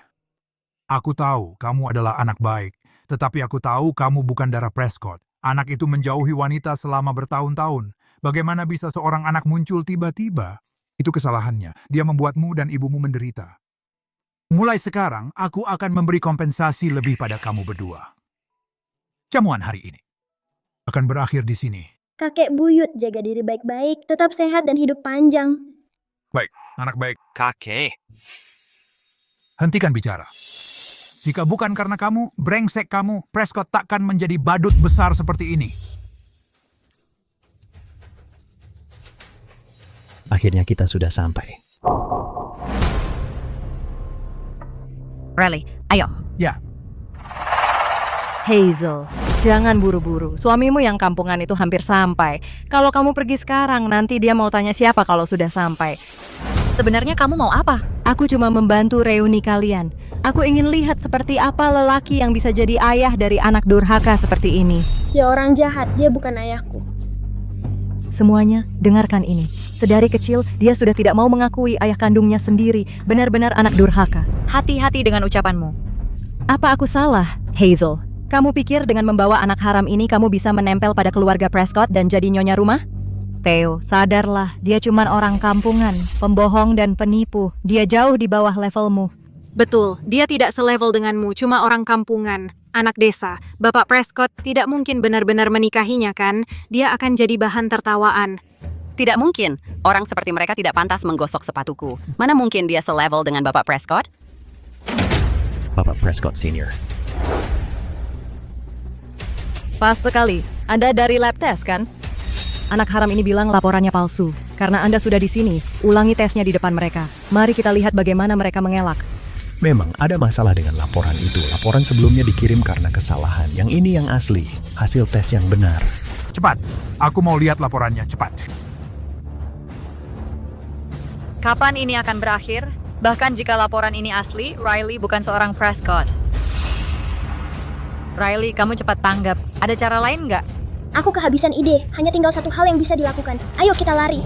Aku tahu kamu adalah anak baik, tetapi aku tahu kamu bukan darah Prescott. Anak itu menjauhi wanita selama bertahun-tahun. Bagaimana bisa seorang anak muncul tiba-tiba? Itu kesalahannya. Dia membuatmu dan ibumu menderita. Mulai sekarang, aku akan memberi kompensasi lebih pada kamu berdua. Jamuan hari ini akan berakhir di sini. Kakek buyut, jaga diri baik-baik, tetap sehat dan hidup panjang. Baik, anak baik. Kakek. Hentikan bicara. Jika bukan karena kamu, brengsek kamu, Prescott takkan menjadi badut besar seperti ini. Akhirnya kita sudah sampai. Riley, ayo. Ya. Hazel, jangan buru-buru. Suamimu yang kampungan itu hampir sampai. Kalau kamu pergi sekarang, nanti dia mau tanya siapa kalau sudah sampai. Sebenarnya kamu mau apa? Aku cuma membantu reuni kalian. Aku ingin lihat seperti apa lelaki yang bisa jadi ayah dari anak durhaka seperti ini. Ya orang jahat, dia bukan ayahku. Semuanya, dengarkan ini. Sedari kecil, dia sudah tidak mau mengakui ayah kandungnya sendiri. Benar-benar anak durhaka. Hati-hati dengan ucapanmu. Apa aku salah, Hazel? Kamu pikir dengan membawa anak haram ini kamu bisa menempel pada keluarga Prescott dan jadi nyonya rumah? Theo, sadarlah, dia cuma orang kampungan, pembohong dan penipu. Dia jauh di bawah levelmu. Betul, dia tidak selevel denganmu, cuma orang kampungan, anak desa. Bapak Prescott tidak mungkin benar-benar menikahinya kan? Dia akan jadi bahan tertawaan. Tidak mungkin. Orang seperti mereka tidak pantas menggosok sepatuku. Mana mungkin dia selevel dengan Bapak Prescott? Bapak Prescott Senior. Pas sekali. Anda dari lab test kan? Anak haram ini bilang laporannya palsu. Karena Anda sudah di sini, ulangi tesnya di depan mereka. Mari kita lihat bagaimana mereka mengelak. Memang ada masalah dengan laporan itu. Laporan sebelumnya dikirim karena kesalahan. Yang ini yang asli. Hasil tes yang benar. Cepat. Aku mau lihat laporannya. Cepat. Kapan ini akan berakhir? Bahkan jika laporan ini asli, Riley bukan seorang Prescott. Riley, kamu cepat tanggap. Ada cara lain nggak? Aku kehabisan ide, hanya tinggal satu hal yang bisa dilakukan. Ayo kita lari.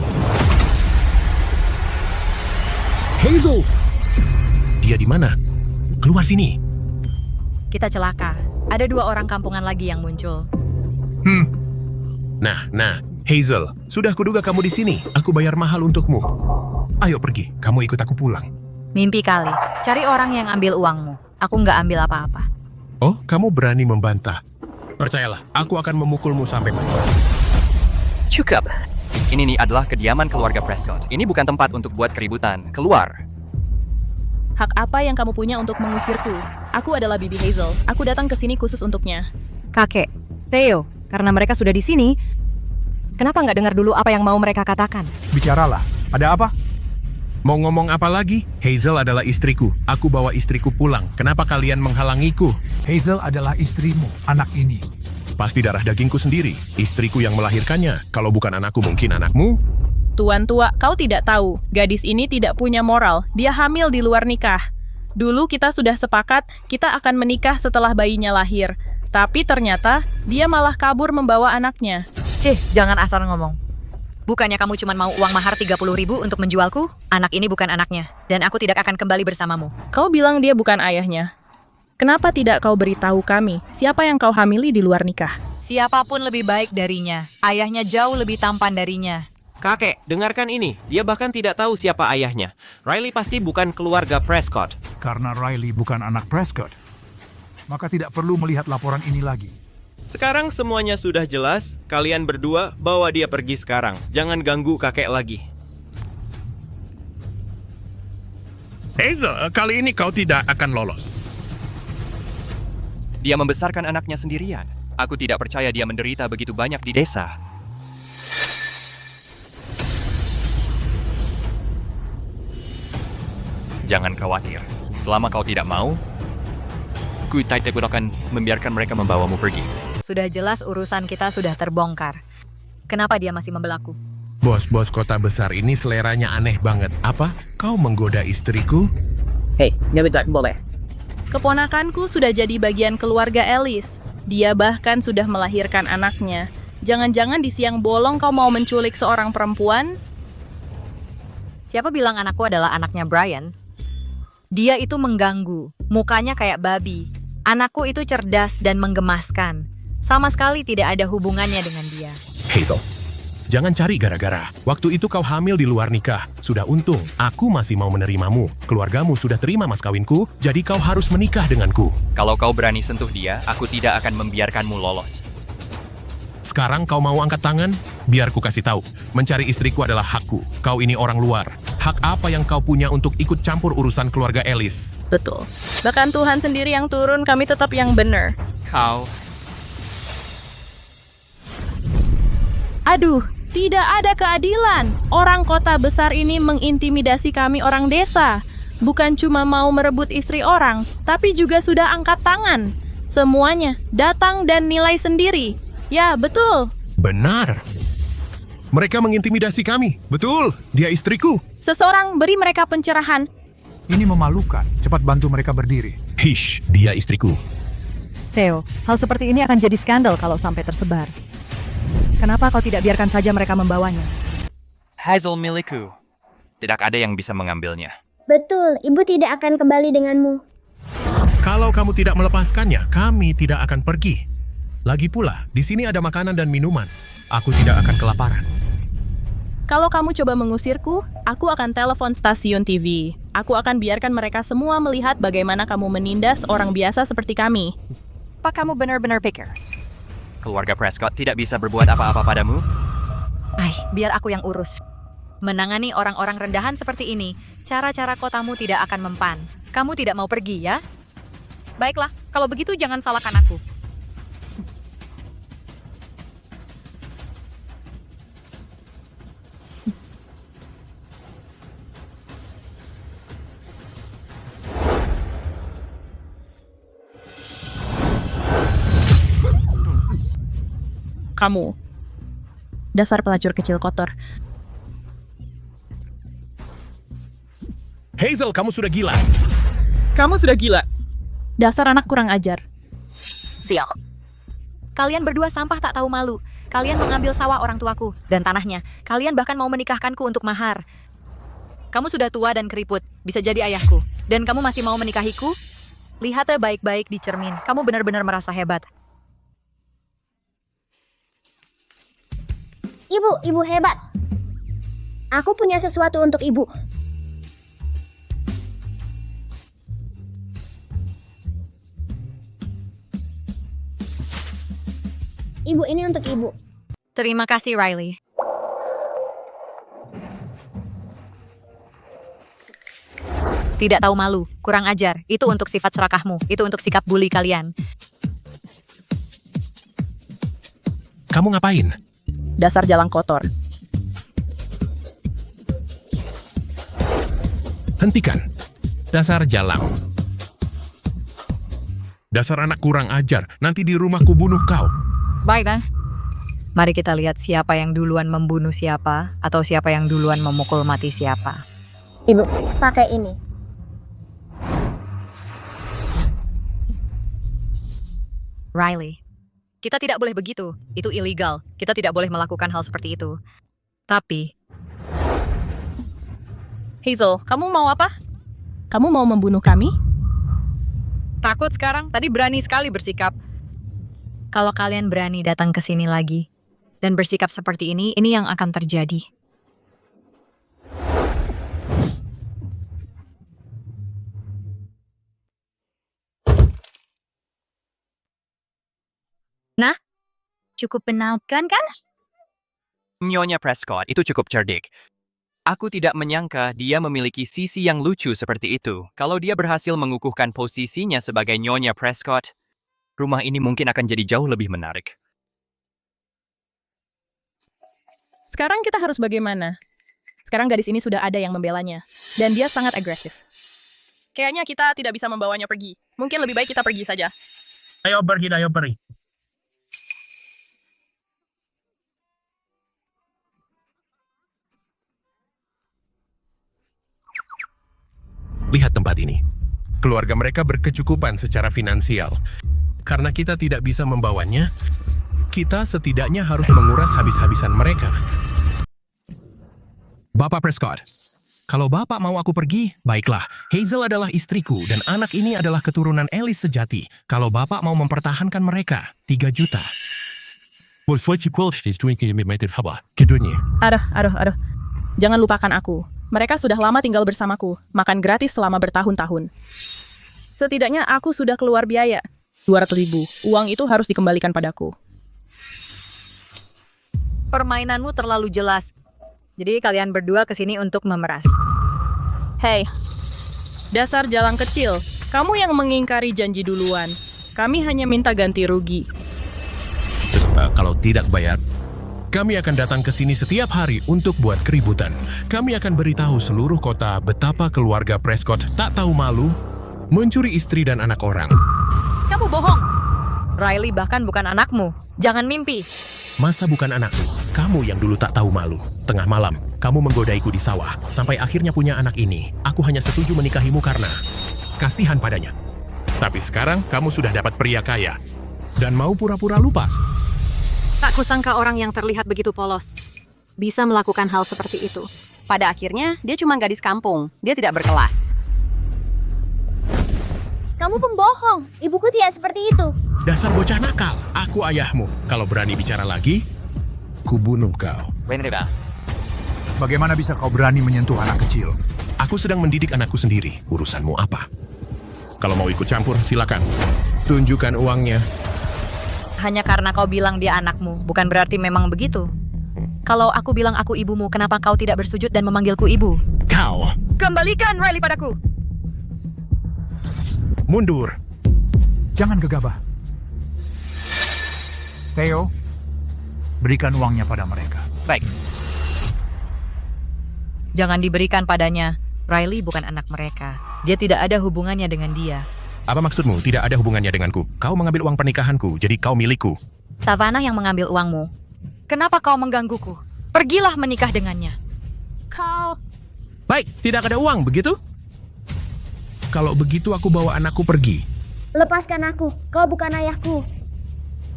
Hazel! Dia di mana? Keluar sini. Kita celaka. Ada 2 orang kampungan lagi yang muncul. Nah, Hazel, sudah kuduga kamu di sini. Aku bayar mahal untukmu. Ayo pergi, kamu ikut aku pulang. Mimpi kali. Cari orang yang ambil uangmu. Aku nggak ambil apa-apa. Oh, kamu berani membantah. Percayalah, aku akan memukulmu sampai mati. Cukup. Ini nih adalah kediaman keluarga Prescott. Ini bukan tempat untuk buat keributan. Keluar. Hak apa yang kamu punya untuk mengusirku? Aku adalah Bibi Hazel. Aku datang ke sini khusus untuknya. Kakek, Theo, karena mereka sudah di sini, kenapa nggak dengar dulu apa yang mau mereka katakan? Bicaralah. Ada apa? Mau ngomong apa lagi? Hazel adalah istriku. Aku bawa istriku pulang. Kenapa kalian menghalangiku? Hazel adalah istrimu, anak ini. Pasti darah dagingku sendiri. Istriku yang melahirkannya. Kalau bukan anakku, mungkin anakmu? Tuan tua, kau tidak tahu. Gadis ini tidak punya moral. Dia hamil di luar nikah. Dulu kita sudah sepakat kita akan menikah setelah bayinya lahir. Tapi ternyata dia malah kabur membawa anaknya. Cih, jangan asal ngomong. Bukannya kamu cuma mau uang mahar 30.000 untuk menjualku? Anak ini bukan anaknya, dan aku tidak akan kembali bersamamu. Kau bilang dia bukan ayahnya. Kenapa tidak kau beritahu kami siapa yang kau hamili di luar nikah? Siapapun lebih baik darinya. Ayahnya jauh lebih tampan darinya. Kakek, dengarkan ini. Dia bahkan tidak tahu siapa ayahnya. Riley pasti bukan keluarga Prescott. Karena Riley bukan anak Prescott, maka tidak perlu melihat laporan ini lagi. Sekarang semuanya sudah jelas. Kalian berdua bawa dia pergi sekarang. Jangan ganggu kakek lagi. Hazel, kali ini kau tidak akan lolos. Dia membesarkan anaknya sendirian. Aku tidak percaya dia menderita begitu banyak di desa. Jangan khawatir. Selama kau tidak mau, ku tidak akan membiarkan mereka membawamu pergi. Sudah jelas urusan kita sudah terbongkar. Kenapa dia masih membelaku? Bos-bos kota besar ini seleranya aneh banget. Apa? Kau menggoda istriku? Hei, nggak boleh. Keponakanku sudah jadi bagian keluarga Alice. Dia bahkan sudah melahirkan anaknya. Jangan-jangan di siang bolong kau mau menculik seorang perempuan? Siapa bilang anakku adalah anaknya Brian? Dia itu mengganggu. Mukanya kayak babi. Anakku itu cerdas dan menggemaskan. Sama sekali tidak ada hubungannya dengan dia. Hazel, jangan cari gara-gara. Waktu itu kau hamil di luar nikah. Sudah untung, aku masih mau menerimamu. Keluargamu sudah terima mas kawinku, jadi kau harus menikah denganku. Kalau kau berani sentuh dia, aku tidak akan membiarkanmu lolos. Sekarang kau mau angkat tangan? Biar ku kasih tahu. Mencari istriku adalah hakku. Kau ini orang luar. Hak apa yang kau punya untuk ikut campur urusan keluarga Alice? Betul. Bahkan Tuhan sendiri yang turun, kami tetap yang benar. Kau... Aduh, tidak ada keadilan. Orang kota besar ini mengintimidasi kami orang desa. Bukan cuma mau merebut istri orang, tapi juga sudah angkat tangan. Semuanya datang dan nilai sendiri. Ya, betul. Benar. Mereka mengintimidasi kami. Betul, dia istriku. Seseorang beri mereka pencerahan. Ini memalukan. Cepat bantu mereka berdiri. Hish, dia istriku. Theo, hal seperti ini akan jadi skandal kalau sampai tersebar. Kenapa kau tidak biarkan saja mereka membawanya? Hazel milikku. Tidak ada yang bisa mengambilnya. Betul, ibu tidak akan kembali denganmu. Kalau kamu tidak melepaskannya, kami tidak akan pergi. Lagi pula, di sini ada makanan dan minuman. Aku tidak akan kelaparan. Kalau kamu coba mengusirku, aku akan telepon stasiun TV. Aku akan biarkan mereka semua melihat bagaimana kamu menindas orang biasa seperti kami. Apa kamu benar-benar pikir? Keluarga Prescott tidak bisa berbuat apa-apa padamu? Biar aku yang urus. Menangani orang-orang rendahan seperti ini, cara-cara kotamu tidak akan mempan. Kamu tidak mau pergi, ya? Baiklah, kalau begitu jangan salahkan aku. Kamu, dasar pelacur kecil kotor. Hazel, kamu sudah gila. Kamu sudah gila. Dasar anak kurang ajar. Sial. Kalian berdua sampah tak tahu malu. Kalian mengambil sawah orang tuaku dan tanahnya. Kalian bahkan mau menikahkanku untuk mahar. Kamu sudah tua dan keriput, bisa jadi ayahku. Dan kamu masih mau menikahiku? Lihatnya baik-baik di cermin. Kamu benar-benar merasa hebat. Ibu hebat. Aku punya sesuatu untuk ibu. Ibu, ini untuk ibu. Terima kasih, Riley. Tidak tahu malu, kurang ajar. Itu untuk sifat serakahmu. Itu untuk sikap bully kalian. Kamu ngapain? Dasar jalang kotor. Hentikan. Dasar jalang. Dasar anak kurang ajar. Nanti di rumahku bunuh kau. Baiklah. Mari kita lihat siapa yang duluan membunuh siapa, atau siapa yang duluan memukul mati siapa. Ibu, pakai ini. Riley, kita tidak boleh begitu. Itu ilegal. Kita tidak boleh melakukan hal seperti itu. Tapi, Hazel, kamu mau apa? Kamu mau membunuh kami? takut sekarang? Tadi berani sekali bersikap. Kalau kalian berani datang ke sini lagi dan bersikap seperti ini yang akan terjadi. Nah, cukup menakutkan kan? Nyonya Prescott itu cukup cerdik. Aku tidak menyangka dia memiliki sisi yang lucu seperti itu. Kalau dia berhasil mengukuhkan posisinya sebagai Nyonya Prescott, rumah ini mungkin akan jadi jauh lebih menarik. Sekarang kita harus bagaimana? Sekarang gadis ini sudah ada yang membelanya. Dan dia sangat agresif. Kayaknya kita tidak bisa membawanya pergi. Mungkin lebih baik kita pergi saja. Ayo pergi, ayo pergi. Lihat tempat ini. Keluarga mereka berkecukupan secara finansial. Karena kita tidak bisa membawanya, kita setidaknya harus menguras habis-habisan mereka. Bapak Prescott, kalau Bapak mau aku pergi, baiklah. Hazel adalah istriku dan anak ini adalah keturunan Alice sejati. Kalau Bapak mau mempertahankan mereka, 3 juta. Aduh. Jangan lupakan aku. Mereka sudah lama tinggal bersamaku, makan gratis selama bertahun-tahun. Setidaknya aku sudah keluar biaya. 200.000. Uang itu harus dikembalikan padaku. Permainanmu terlalu jelas. Jadi kalian berdua kesini untuk memeras. Hei, dasar jalang kecil. Kamu yang mengingkari janji duluan. Kami hanya minta ganti rugi. Kalau tidak bayar, kami akan datang ke sini setiap hari untuk buat keributan. Kami akan beritahu seluruh kota betapa keluarga Prescott tak tahu malu mencuri istri dan anak orang. Kamu bohong. Riley bahkan bukan anakmu. Jangan mimpi. Masa bukan anakku? Kamu yang dulu tak tahu malu. Tengah malam, kamu menggodaiku di sawah. Sampai akhirnya punya anak ini. Aku hanya setuju menikahimu karena kasihan padanya. Tapi sekarang kamu sudah dapat pria kaya. Dan mau pura-pura lupa. Tak kusangka orang yang terlihat begitu polos bisa melakukan hal seperti itu. Pada akhirnya, dia cuma gadis kampung. Dia tidak berkelas. Kamu pembohong. Ibuku tidak seperti itu. Dasar bocah nakal. Aku ayahmu. Kalau berani bicara lagi, kubunuh kau. Bagaimana bisa kau berani menyentuh anak kecil? Aku sedang mendidik anakku sendiri. Urusanmu apa? Kalau mau ikut campur, silakan. Tunjukkan uangnya. Hanya karena kau bilang dia anakmu, bukan berarti memang begitu. Kalau aku bilang aku ibumu, kenapa kau tidak bersujud dan memanggilku ibu? Kau! Kembalikan Riley padaku! Mundur! Jangan gegabah. Theo, berikan uangnya pada mereka. Baik. Jangan diberikan padanya. Riley bukan anak mereka. Dia tidak ada hubungannya dengan dia. Apa maksudmu? Tidak ada hubungannya denganku. Kau mengambil uang pernikahanku, jadi kau milikku. Savannah yang mengambil uangmu. Kenapa kau menggangguku? Pergilah menikah dengannya. Kau... Baik, tidak ada uang, begitu? Kalau begitu aku bawa anakku pergi. Lepaskan aku. Kau bukan ayahku.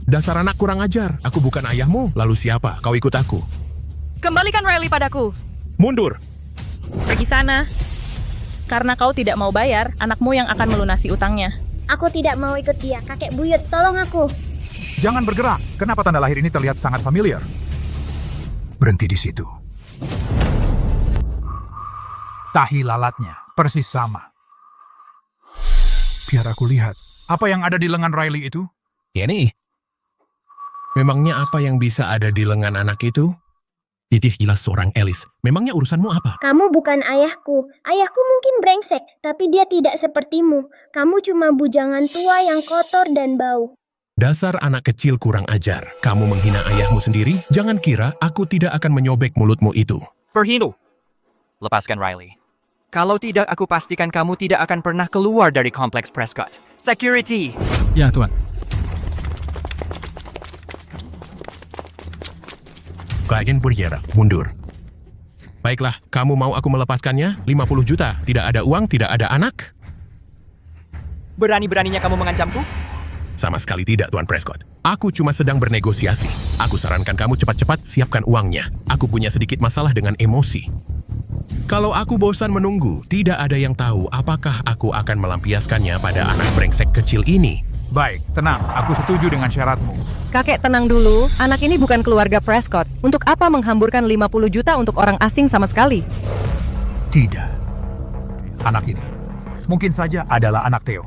Dasar anak kurang ajar. Aku bukan ayahmu. Lalu siapa? Kau ikut aku. Kembalikan Riley padaku. Mundur. Pergi sana. Karena kau tidak mau bayar, anakmu yang akan melunasi utangnya. Aku tidak mau ikut dia. Kakek buyut, tolong aku. Jangan bergerak. Kenapa tanda lahir ini terlihat sangat familiar? Berhenti di situ. Tahi lalatnya persis sama. Biar aku lihat. Apa yang ada di lengan Riley itu? Ya nih. Memangnya apa yang bisa ada di lengan anak itu? Titis jelas seorang Alice. Memangnya urusanmu apa? Kamu bukan ayahku. Ayahku mungkin brengsek, tapi dia tidak sepertimu. Kamu cuma bujangan tua yang kotor dan bau. Dasar anak kecil kurang ajar. Kamu menghina ayahmu sendiri? Jangan kira aku tidak akan menyobek mulutmu itu. Berhinu. Lepaskan Riley. Kalau tidak, aku pastikan kamu tidak akan pernah keluar dari kompleks Prescott. Security! Ya, Tuan. Kalian Buriera, mundur. Baiklah, kamu mau aku melepaskannya? 50 juta. Tidak ada uang, tidak ada anak? Berani-beraninya kamu mengancamku? Sama sekali tidak, Tuan Prescott. Aku cuma sedang bernegosiasi. Aku sarankan kamu cepat-cepat siapkan uangnya. Aku punya sedikit masalah dengan emosi. Kalau aku bosan menunggu, tidak ada yang tahu apakah aku akan melampiaskannya pada anak brengsek kecil ini. Baik, tenang. Aku setuju dengan syaratmu. Kakek tenang dulu, anak ini bukan keluarga Prescott. Untuk apa menghamburkan 50 juta untuk orang asing sama sekali? Tidak. Anak ini mungkin saja adalah anak Theo.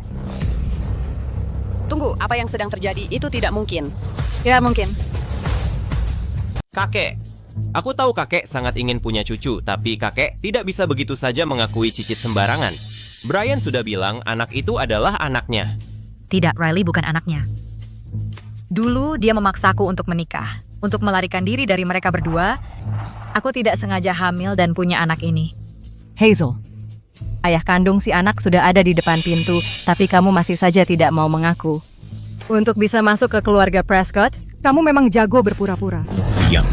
Tunggu, apa yang sedang terjadi itu tidak mungkin. Ya, mungkin. Kakek, aku tahu kakek sangat ingin punya cucu, tapi kakek tidak bisa begitu saja mengakui cicit sembarangan. Brian sudah bilang anak itu adalah anaknya. Tidak, Riley bukan anaknya. Dulu dia memaksaku untuk menikah. Untuk melarikan diri dari mereka berdua, aku tidak sengaja hamil dan punya anak ini. Hazel, ayah kandung si anak sudah ada di depan pintu, tapi kamu masih saja tidak mau mengaku. Untuk bisa masuk ke keluarga Prescott, kamu memang jago berpura-pura. Diam.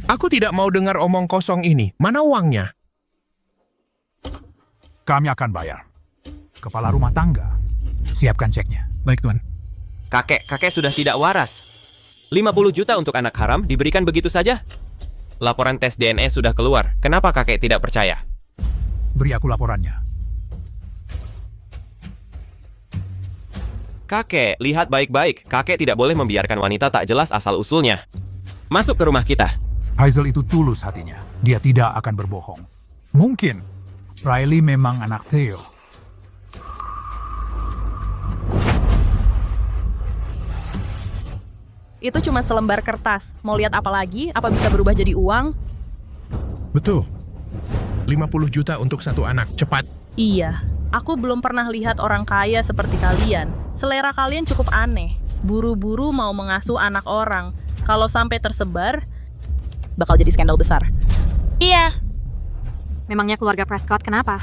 Aku tidak mau dengar omong kosong ini. Mana uangnya? Kami akan bayar. Kepala rumah tangga. Siapkan ceknya. Baik, Tuan. Kakek sudah tidak waras. 50 juta untuk anak haram diberikan begitu saja? Laporan tes DNA sudah keluar. Kenapa kakek tidak percaya? Beri aku laporannya. Kakek, lihat baik-baik. Kakek tidak boleh membiarkan wanita tak jelas asal-usulnya. Masuk ke rumah kita. Hazel itu tulus hatinya. Dia tidak akan berbohong. Mungkin Riley memang anak Theo. Itu cuma selembar kertas. Mau lihat apa lagi? Apa bisa berubah jadi uang? Betul. 50 juta untuk satu anak. Cepat. Iya. Aku belum pernah lihat orang kaya seperti kalian. Selera kalian cukup aneh. Buru-buru mau mengasuh anak orang. Kalau sampai tersebar, bakal jadi skandal besar. Iya. Memangnya keluarga Prescott kenapa?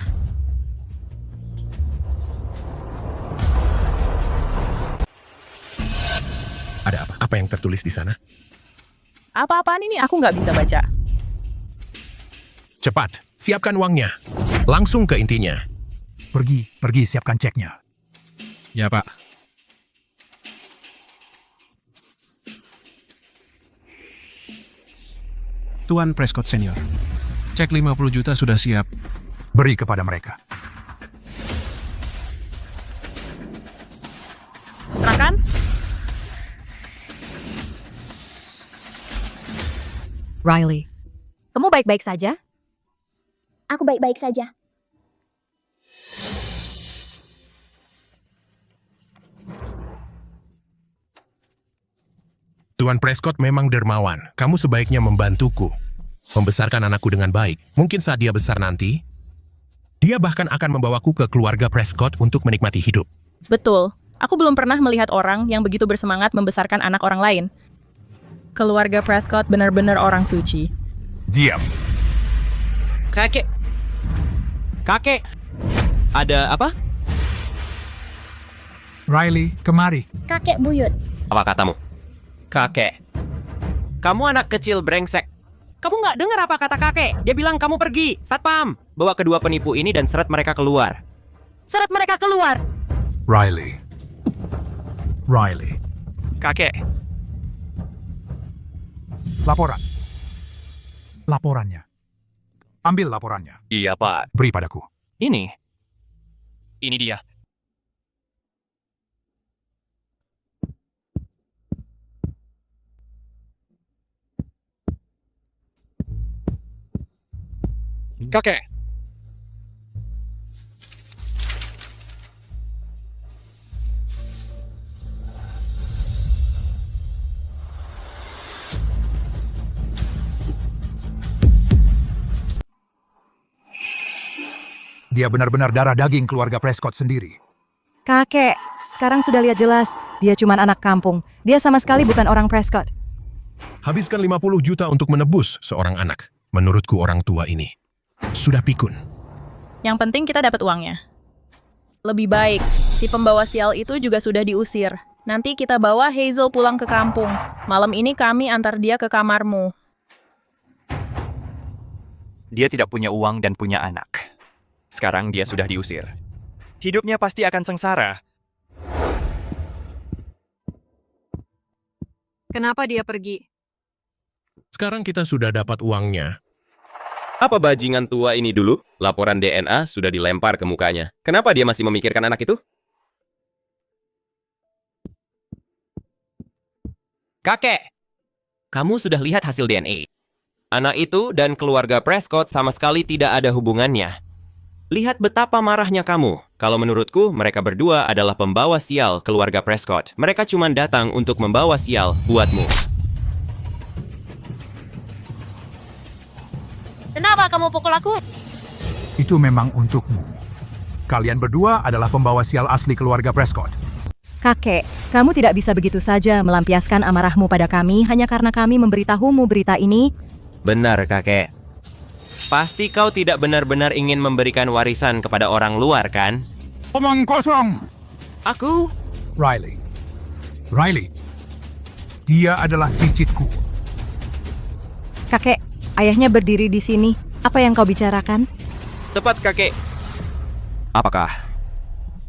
Ada apa? Apa yang tertulis di sana? Apa-apaan ini aku nggak bisa baca. Cepat, siapkan uangnya. Langsung ke intinya. Pergi siapkan ceknya. Ya, Pak. Tuan Prescott Senior. Cek 50 juta sudah siap. Beri kepada mereka. Serahkan. Riley, kamu baik-baik saja? Aku baik-baik saja. Tuan Prescott memang dermawan. Kamu sebaiknya membantuku. Membesarkan anakku dengan baik. Mungkin saat dia besar nanti, dia bahkan akan membawaku ke keluarga Prescott untuk menikmati hidup. Betul. Aku belum pernah melihat orang yang begitu bersemangat membesarkan anak orang lain. Keluarga Prescott benar-benar orang suci. Diam. Kakek. Ada apa? Riley, kemari. Kakek buyut. Apa katamu? Kakek. Kamu anak kecil brengsek. Kamu nggak dengar apa kata kakek? Dia bilang kamu pergi. Satpam, bawa kedua penipu ini dan seret mereka keluar. Seret mereka keluar. Riley. Kakek. Laporan. Laporannya. Ambil laporannya. Iya, Pak. Beri padaku. Ini dia. Kakek. Dia benar-benar darah daging keluarga Prescott sendiri. Kakek, sekarang sudah lihat jelas. Dia cuma anak kampung. Dia sama sekali bukan orang Prescott. Habiskan 50 juta untuk menebus seorang anak. Menurutku orang tua ini sudah pikun. Yang penting kita dapat uangnya. Lebih baik, si pembawa sial itu juga sudah diusir. Nanti kita bawa Hazel pulang ke kampung. Malam ini kami antar dia ke kamarmu. Dia tidak punya uang dan punya anak. Sekarang dia sudah diusir. Hidupnya pasti akan sengsara. Kenapa dia pergi? Sekarang kita sudah dapat uangnya. Apa bajingan tua ini dulu? Laporan DNA sudah dilempar ke mukanya. Kenapa dia masih memikirkan anak itu? Kakek, kamu sudah lihat hasil DNA. Anak itu dan keluarga Prescott sama sekali tidak ada hubungannya. Lihat betapa marahnya kamu. Kalau menurutku, mereka berdua adalah pembawa sial keluarga Prescott. Mereka cuma datang untuk membawa sial buatmu. Kenapa kamu pukul aku? Itu memang untukmu. Kalian berdua adalah pembawa sial asli keluarga Prescott. Kakek, kamu tidak bisa begitu saja melampiaskan amarahmu pada kami hanya karena kami memberitahumu berita ini. Benar, kakek. Pasti kau tidak benar-benar ingin memberikan warisan kepada orang luar, kan? Omong kosong. Aku? Riley. Riley. Dia adalah cicitku. Kakek, ayahnya berdiri di sini. Apa yang kau bicarakan? Tepat, kakek. Apakah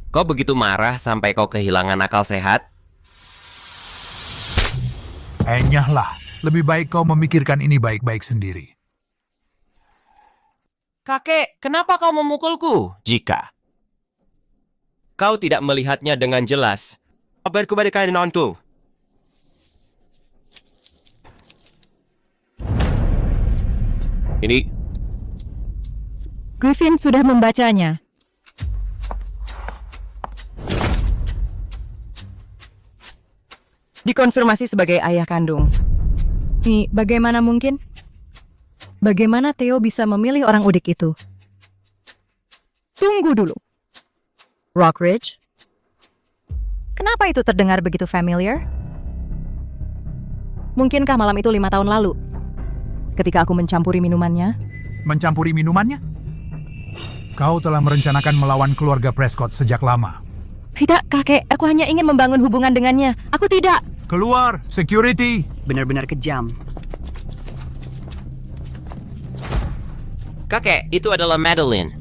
kau begitu marah sampai kau kehilangan akal sehat? Enyahlah. Lebih baik kau memikirkan ini baik-baik sendiri. Kakek, kenapa kau memukulku? Jika kau tidak melihatnya dengan jelas, kabarku pada kalian nonton. Ini Griffin sudah membacanya. Dikonfirmasi sebagai ayah kandung. Nih, bagaimana mungkin? Bagaimana Theo bisa memilih orang udik itu? Tunggu dulu. Rockridge? Kenapa itu terdengar begitu familiar? Mungkinkah malam itu 5 tahun lalu? Ketika aku mencampuri minumannya? Mencampuri minumannya? Kau telah merencanakan melawan keluarga Prescott sejak lama. Tidak, kakek. Aku hanya ingin membangun hubungan dengannya. Aku tidak. Keluar, security. Benar-benar kejam. kakek, itu adalah Madeline.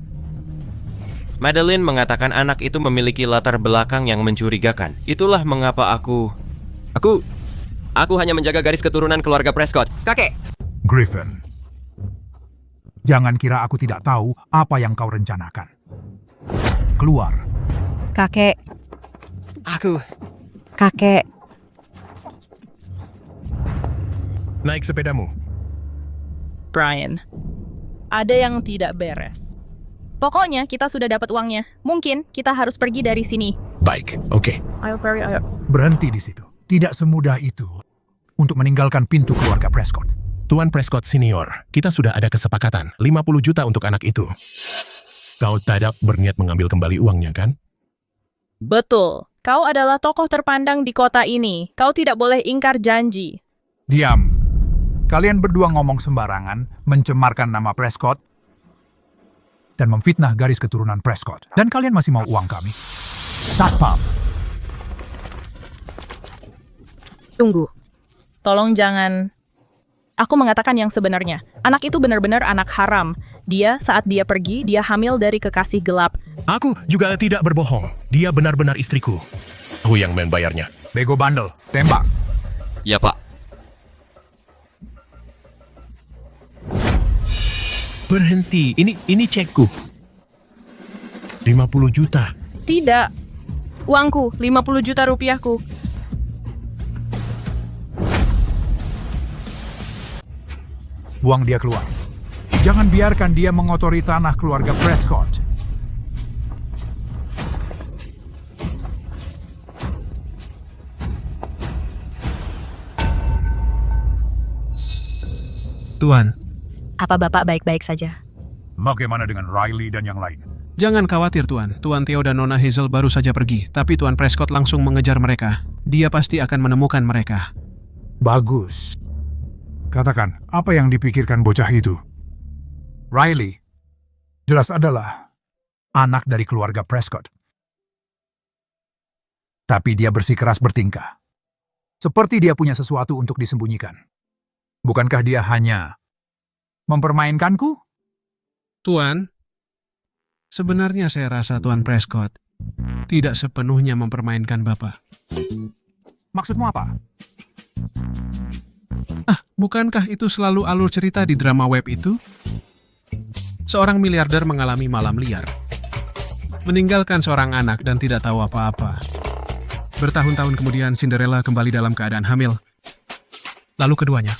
Madeline mengatakan anak itu memiliki latar belakang yang mencurigakan. Itulah mengapa aku hanya menjaga garis keturunan keluarga Prescott. Kakek! Griffin, jangan kira aku tidak tahu apa yang kau rencanakan. Keluar. Kakek. Kakek. Naik sepedamu. Brian, ada yang tidak beres. Pokoknya kita sudah dapat uangnya. Mungkin kita harus pergi dari sini. Baik, oke. Ayo, Perry, ayo. Berhenti di situ. Tidak semudah itu untuk meninggalkan pintu keluarga Prescott. Tuan Prescott Senior, kita sudah ada kesepakatan 50 juta untuk anak itu. Kau tidak berniat mengambil kembali uangnya, kan? Betul. Kau adalah tokoh terpandang di kota ini. Kau tidak boleh ingkar janji. Diam. Kalian berdua ngomong sembarangan, mencemarkan nama Prescott, dan memfitnah garis keturunan Prescott. Dan kalian masih mau uang kami? Satpam. Tunggu. Tolong jangan. Aku mengatakan yang sebenarnya. Anak itu benar-benar anak haram. Saat dia pergi, dia hamil dari kekasih gelap. Aku juga tidak berbohong. Dia benar-benar istriku. Aku yang membayarnya. Bego bandel, tembak. Ya, Pak. Berhenti, ini cekku. 50 juta. Tidak. Uangku, 50 juta rupiahku. Buang dia keluar. Jangan biarkan dia mengotori tanah keluarga Prescott. Tuan, Apa Bapak baik-baik saja? Bagaimana dengan Riley dan yang lain? jangan khawatir Tuan. Tuan Theo dan Nona Hazel baru saja pergi, tapi Tuan Prescott langsung mengejar mereka. Dia pasti akan menemukan mereka. Bagus. Katakan, apa yang dipikirkan bocah itu? Riley, jelas adalah anak dari keluarga Prescott. Tapi dia bersikeras bertingkah. Seperti dia punya sesuatu untuk disembunyikan. Bukankah dia hanya mempermainkanku? Tuan, sebenarnya saya rasa Tuan Prescott tidak sepenuhnya mempermainkan Bapak. Maksudmu apa? Bukankah itu selalu alur cerita di drama web itu? Seorang miliarder mengalami malam liar. Meninggalkan seorang anak dan tidak tahu apa-apa. Bertahun-tahun kemudian Cinderella kembali dalam keadaan hamil. Lalu keduanya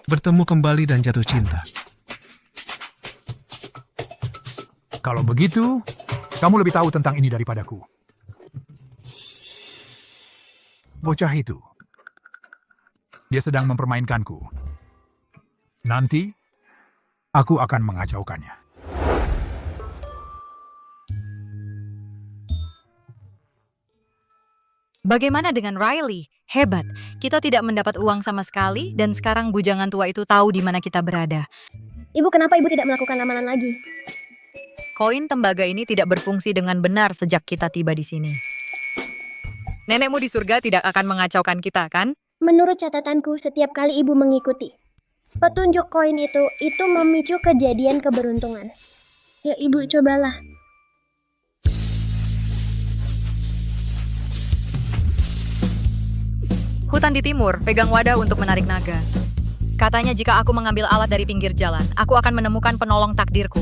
bertemu kembali dan jatuh cinta. Kalau begitu, kamu lebih tahu tentang ini daripadaku. Bocah itu, dia sedang mempermainkanku. Nanti, aku akan mengacaukannya. Bagaimana dengan Riley? Hebat. Kita tidak mendapat uang sama sekali dan sekarang bujangan tua itu tahu di mana kita berada. Ibu, kenapa ibu tidak melakukan amalan lagi? Koin tembaga ini tidak berfungsi dengan benar sejak kita tiba di sini. Nenekmu di surga tidak akan mengacaukan kita, kan? Menurut catatanku, setiap kali ibu mengikuti petunjuk koin itu memicu kejadian keberuntungan. Ya ibu, cobalah. Hutan di timur, pegang wadah untuk menarik naga. Katanya jika aku mengambil alat dari pinggir jalan, aku akan menemukan penolong takdirku.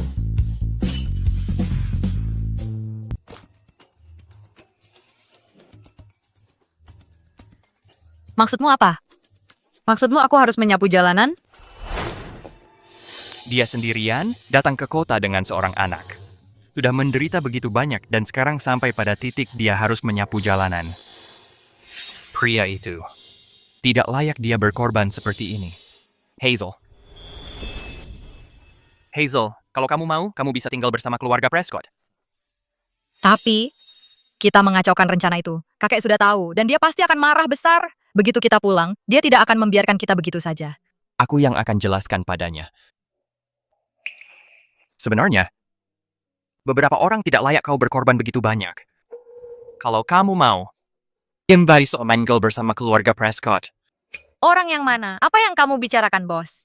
Maksudmu apa? Maksudmu aku harus menyapu jalanan? Dia sendirian datang ke kota dengan seorang anak. Sudah menderita begitu banyak dan sekarang sampai pada titik dia harus menyapu jalanan. Pria itu. Tidak layak dia berkorban seperti ini. Hazel. Hazel, kalau kamu mau, kamu bisa tinggal bersama keluarga Prescott. Tapi, kita mengacaukan rencana itu. Kakek sudah tahu, dan dia pasti akan marah besar. Begitu kita pulang, dia tidak akan membiarkan kita begitu saja. Aku yang akan jelaskan padanya. Sebenarnya, beberapa orang tidak layak kau berkorban begitu banyak. Kalau kamu mau, kembali tinggal bersama keluarga Prescott. Orang yang mana? Apa yang kamu bicarakan, bos?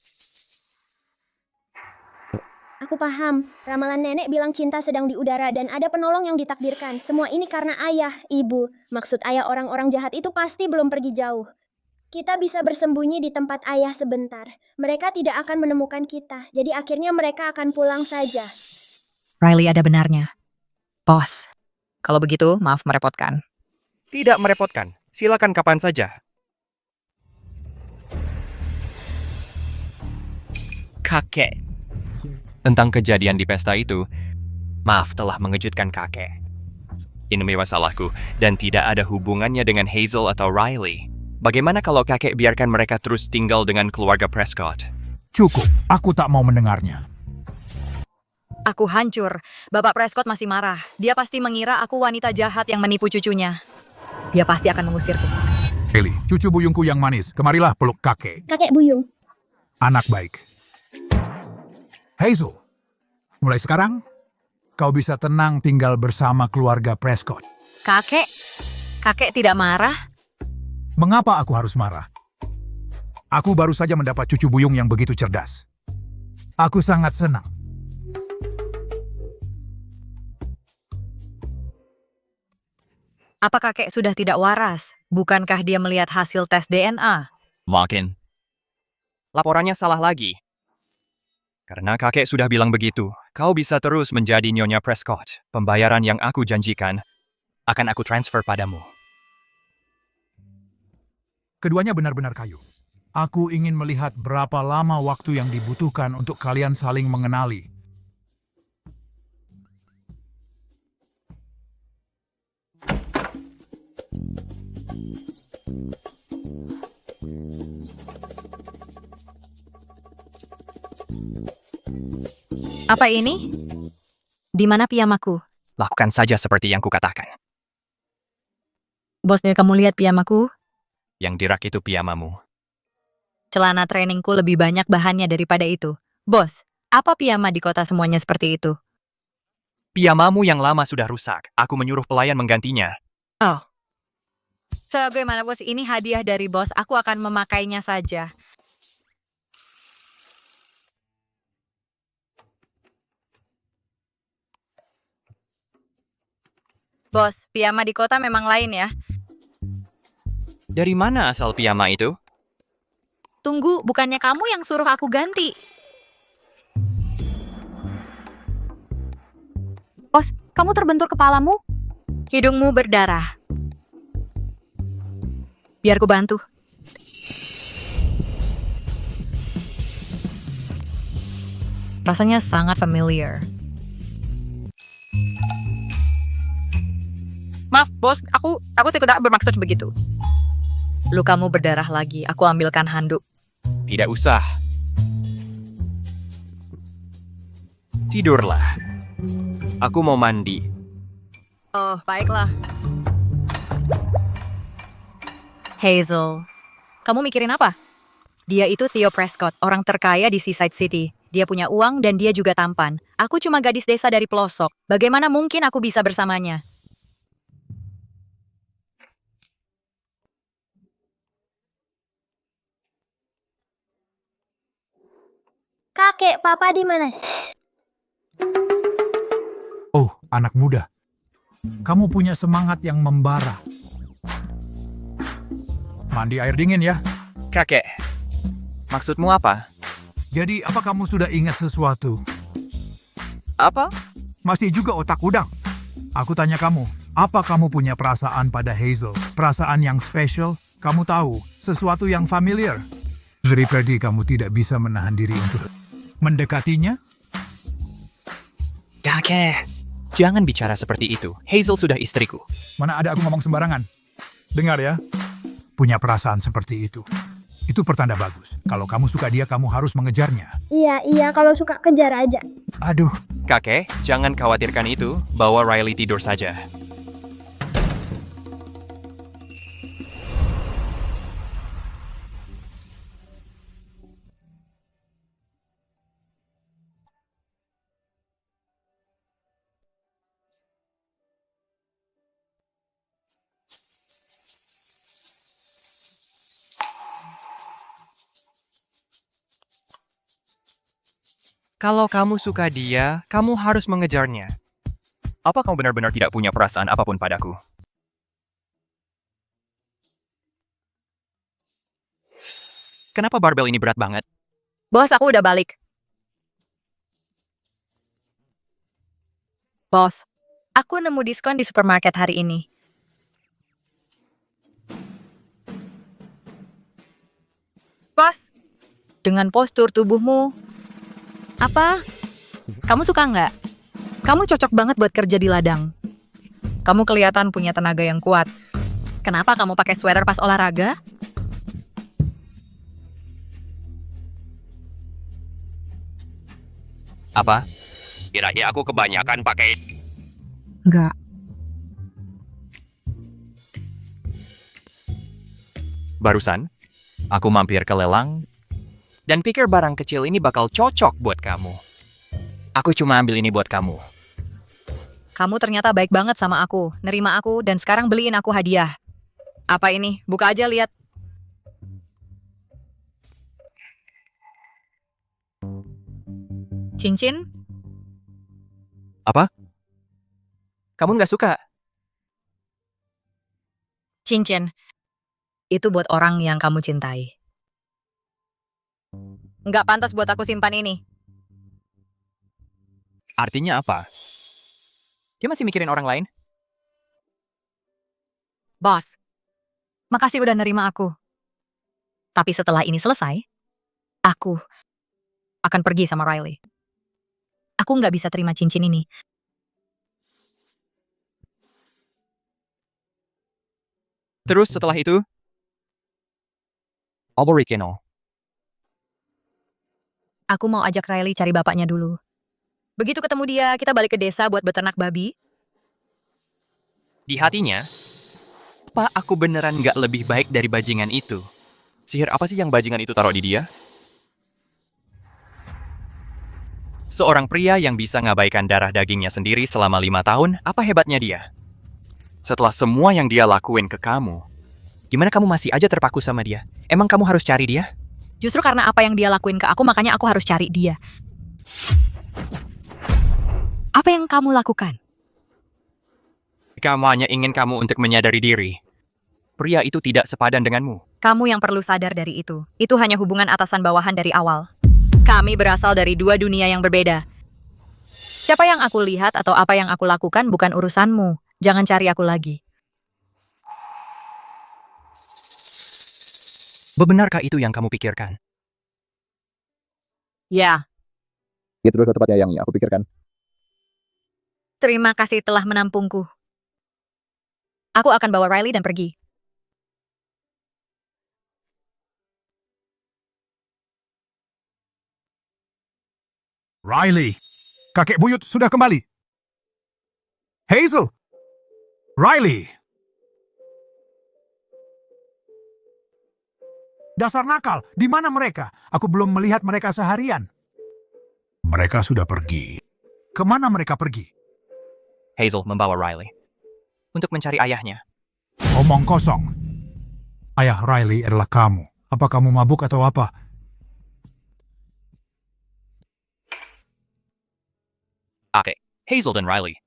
Aku paham. Ramalan nenek bilang cinta sedang di udara dan ada penolong yang ditakdirkan. Semua ini karena ayah, ibu. Maksud ayah orang-orang jahat itu pasti belum pergi jauh. Kita bisa bersembunyi di tempat ayah sebentar. Mereka tidak akan menemukan kita. Jadi akhirnya mereka akan pulang saja. Riley ada benarnya. Bos, kalau begitu maaf merepotkan. Tidak merepotkan. Silakan kapan saja. Kakek. Tentang kejadian di pesta itu, maaf telah mengejutkan kakek. Ini masalahku dan tidak ada hubungannya dengan Hazel atau Riley. Bagaimana kalau kakek biarkan mereka terus tinggal dengan keluarga Prescott? Cukup, aku tak mau mendengarnya. Aku hancur. Bapak Prescott masih marah. Dia pasti mengira aku wanita jahat yang menipu cucunya. Dia pasti akan mengusirku. Ellie, cucu buyungku yang manis, kemarilah peluk kakek. Kakek buyung. Anak baik. Hazel, mulai sekarang, kau bisa tenang tinggal bersama keluarga Prescott. Kakek tidak marah? Mengapa aku harus marah? Aku baru saja mendapat cucu buyung yang begitu cerdas. Aku sangat senang. Apa kakek sudah tidak waras? Bukankah dia melihat hasil tes DNA? Makin. Laporannya salah lagi. Karena kakek sudah bilang begitu, kau bisa terus menjadi Nyonya Prescott. Pembayaran yang aku janjikan akan aku transfer padamu. Keduanya benar-benar kayu. Aku ingin melihat berapa lama waktu yang dibutuhkan untuk kalian saling mengenali. Apa ini? Di mana piyamaku? Lakukan saja seperti yang kukatakan. Bosnya kamu lihat piyamaku? Yang di rak itu piyamamu. Celana trainingku lebih banyak bahannya daripada itu. Bos, apa piyama di kota semuanya seperti itu? Piyamamu yang lama sudah rusak. Aku menyuruh pelayan menggantinya. Oh. Bagaimana bos, ini hadiah dari bos, aku akan memakainya saja. Bos, piyama di kota memang lain ya. Dari mana asal piyama itu? Tunggu, bukannya kamu yang suruh aku ganti? Bos, kamu terbentur kepalamu? Hidungmu berdarah. Biar ku bantu. Rasanya sangat familiar. Maaf, bos, aku tidak bermaksud begitu. Lukamu berdarah lagi, aku ambilkan handuk. Tidak usah. Tidurlah. Aku mau mandi. Oh, baiklah. Hazel, kamu mikirin apa? Dia itu Theo Prescott, orang terkaya di Seaside City. Dia punya uang dan dia juga tampan. Aku cuma gadis desa dari pelosok. Bagaimana mungkin aku bisa bersamanya? Kakek, papa di mana? Oh, anak muda. Kamu punya semangat yang membara. Mandi air dingin ya. Kakek, maksudmu apa? Jadi, apa kamu sudah ingat sesuatu? Apa? Masih juga otak udang. Aku tanya kamu, apa kamu punya perasaan pada Hazel? Perasaan yang spesial? Kamu tahu, sesuatu yang familiar. Daripada kamu tidak bisa menahan diri untuk mendekatinya? Kakek, jangan bicara seperti itu. Hazel sudah istriku. Mana ada aku ngomong sembarangan. Dengar ya, punya perasaan seperti itu. Itu pertanda bagus. Kalau kamu suka dia, kamu harus mengejarnya. Iya, kalau suka kejar aja. Aduh. Kakek, jangan khawatirkan itu. Bawa Riley tidur saja. Kalau kamu suka dia, kamu harus mengejarnya. Apa kamu benar-benar tidak punya perasaan apapun padaku? Kenapa barbel ini berat banget? Bos, aku udah balik. Bos, aku nemu diskon di supermarket hari ini. Bos, dengan postur tubuhmu, apa? Kamu suka nggak? Kamu cocok banget buat kerja di ladang. Kamu kelihatan punya tenaga yang kuat. Kenapa kamu pakai sweater pas olahraga? Apa? Kira-kira aku kebanyakan pakai... Nggak. Barusan, aku mampir ke lelang dan pikir barang kecil ini bakal cocok buat kamu. Aku cuma ambil ini buat kamu. Kamu ternyata baik banget sama aku, nerima aku, dan sekarang beliin aku hadiah. Apa ini? Buka aja lihat. Cincin? Apa? Kamu nggak suka? Cincin. Itu buat orang yang kamu cintai. Nggak pantas buat aku simpan ini. Artinya apa? Dia masih mikirin orang lain? Bos, makasih udah nerima aku. Tapi setelah ini selesai, aku akan pergi sama Riley. Aku nggak bisa terima cincin ini. Terus setelah itu? Oborikino. Aku mau ajak Riley cari bapaknya dulu. Begitu ketemu dia, kita balik ke desa buat beternak babi. Di hatinya, apa aku beneran nggak lebih baik dari bajingan itu? Sihir apa sih yang bajingan itu taruh di dia? Seorang pria yang bisa ngabaikan darah dagingnya sendiri selama 5 tahun, apa hebatnya dia? Setelah semua yang dia lakuin ke kamu, gimana kamu masih aja terpaku sama dia? Emang kamu harus cari dia? Justru karena apa yang dia lakuin ke aku, makanya aku harus cari dia. Apa yang kamu lakukan? Kamu hanya ingin kamu untuk menyadari diri. Pria itu tidak sepadan denganmu. Kamu yang perlu sadar dari itu. Itu hanya hubungan atasan-bawahan dari awal. Kami berasal dari 2 dunia yang berbeda. Siapa yang aku lihat atau apa yang aku lakukan bukan urusanmu. Jangan cari aku lagi. Benarkah itu yang kamu pikirkan? Ya, Itu ke tempatnya yang aku pikirkan. terima kasih telah menampungku. Aku akan bawa Riley dan pergi. Riley, kakek buyut sudah kembali. Hazel, Riley. Dasar nakal, di mana mereka? Aku belum melihat mereka seharian. Mereka sudah pergi. Kemana mereka pergi? Hazel membawa Riley untuk mencari ayahnya. Omong kosong. Ayah Riley adalah kamu. Apa kamu mabuk atau apa? Oke, Hazel dan Riley.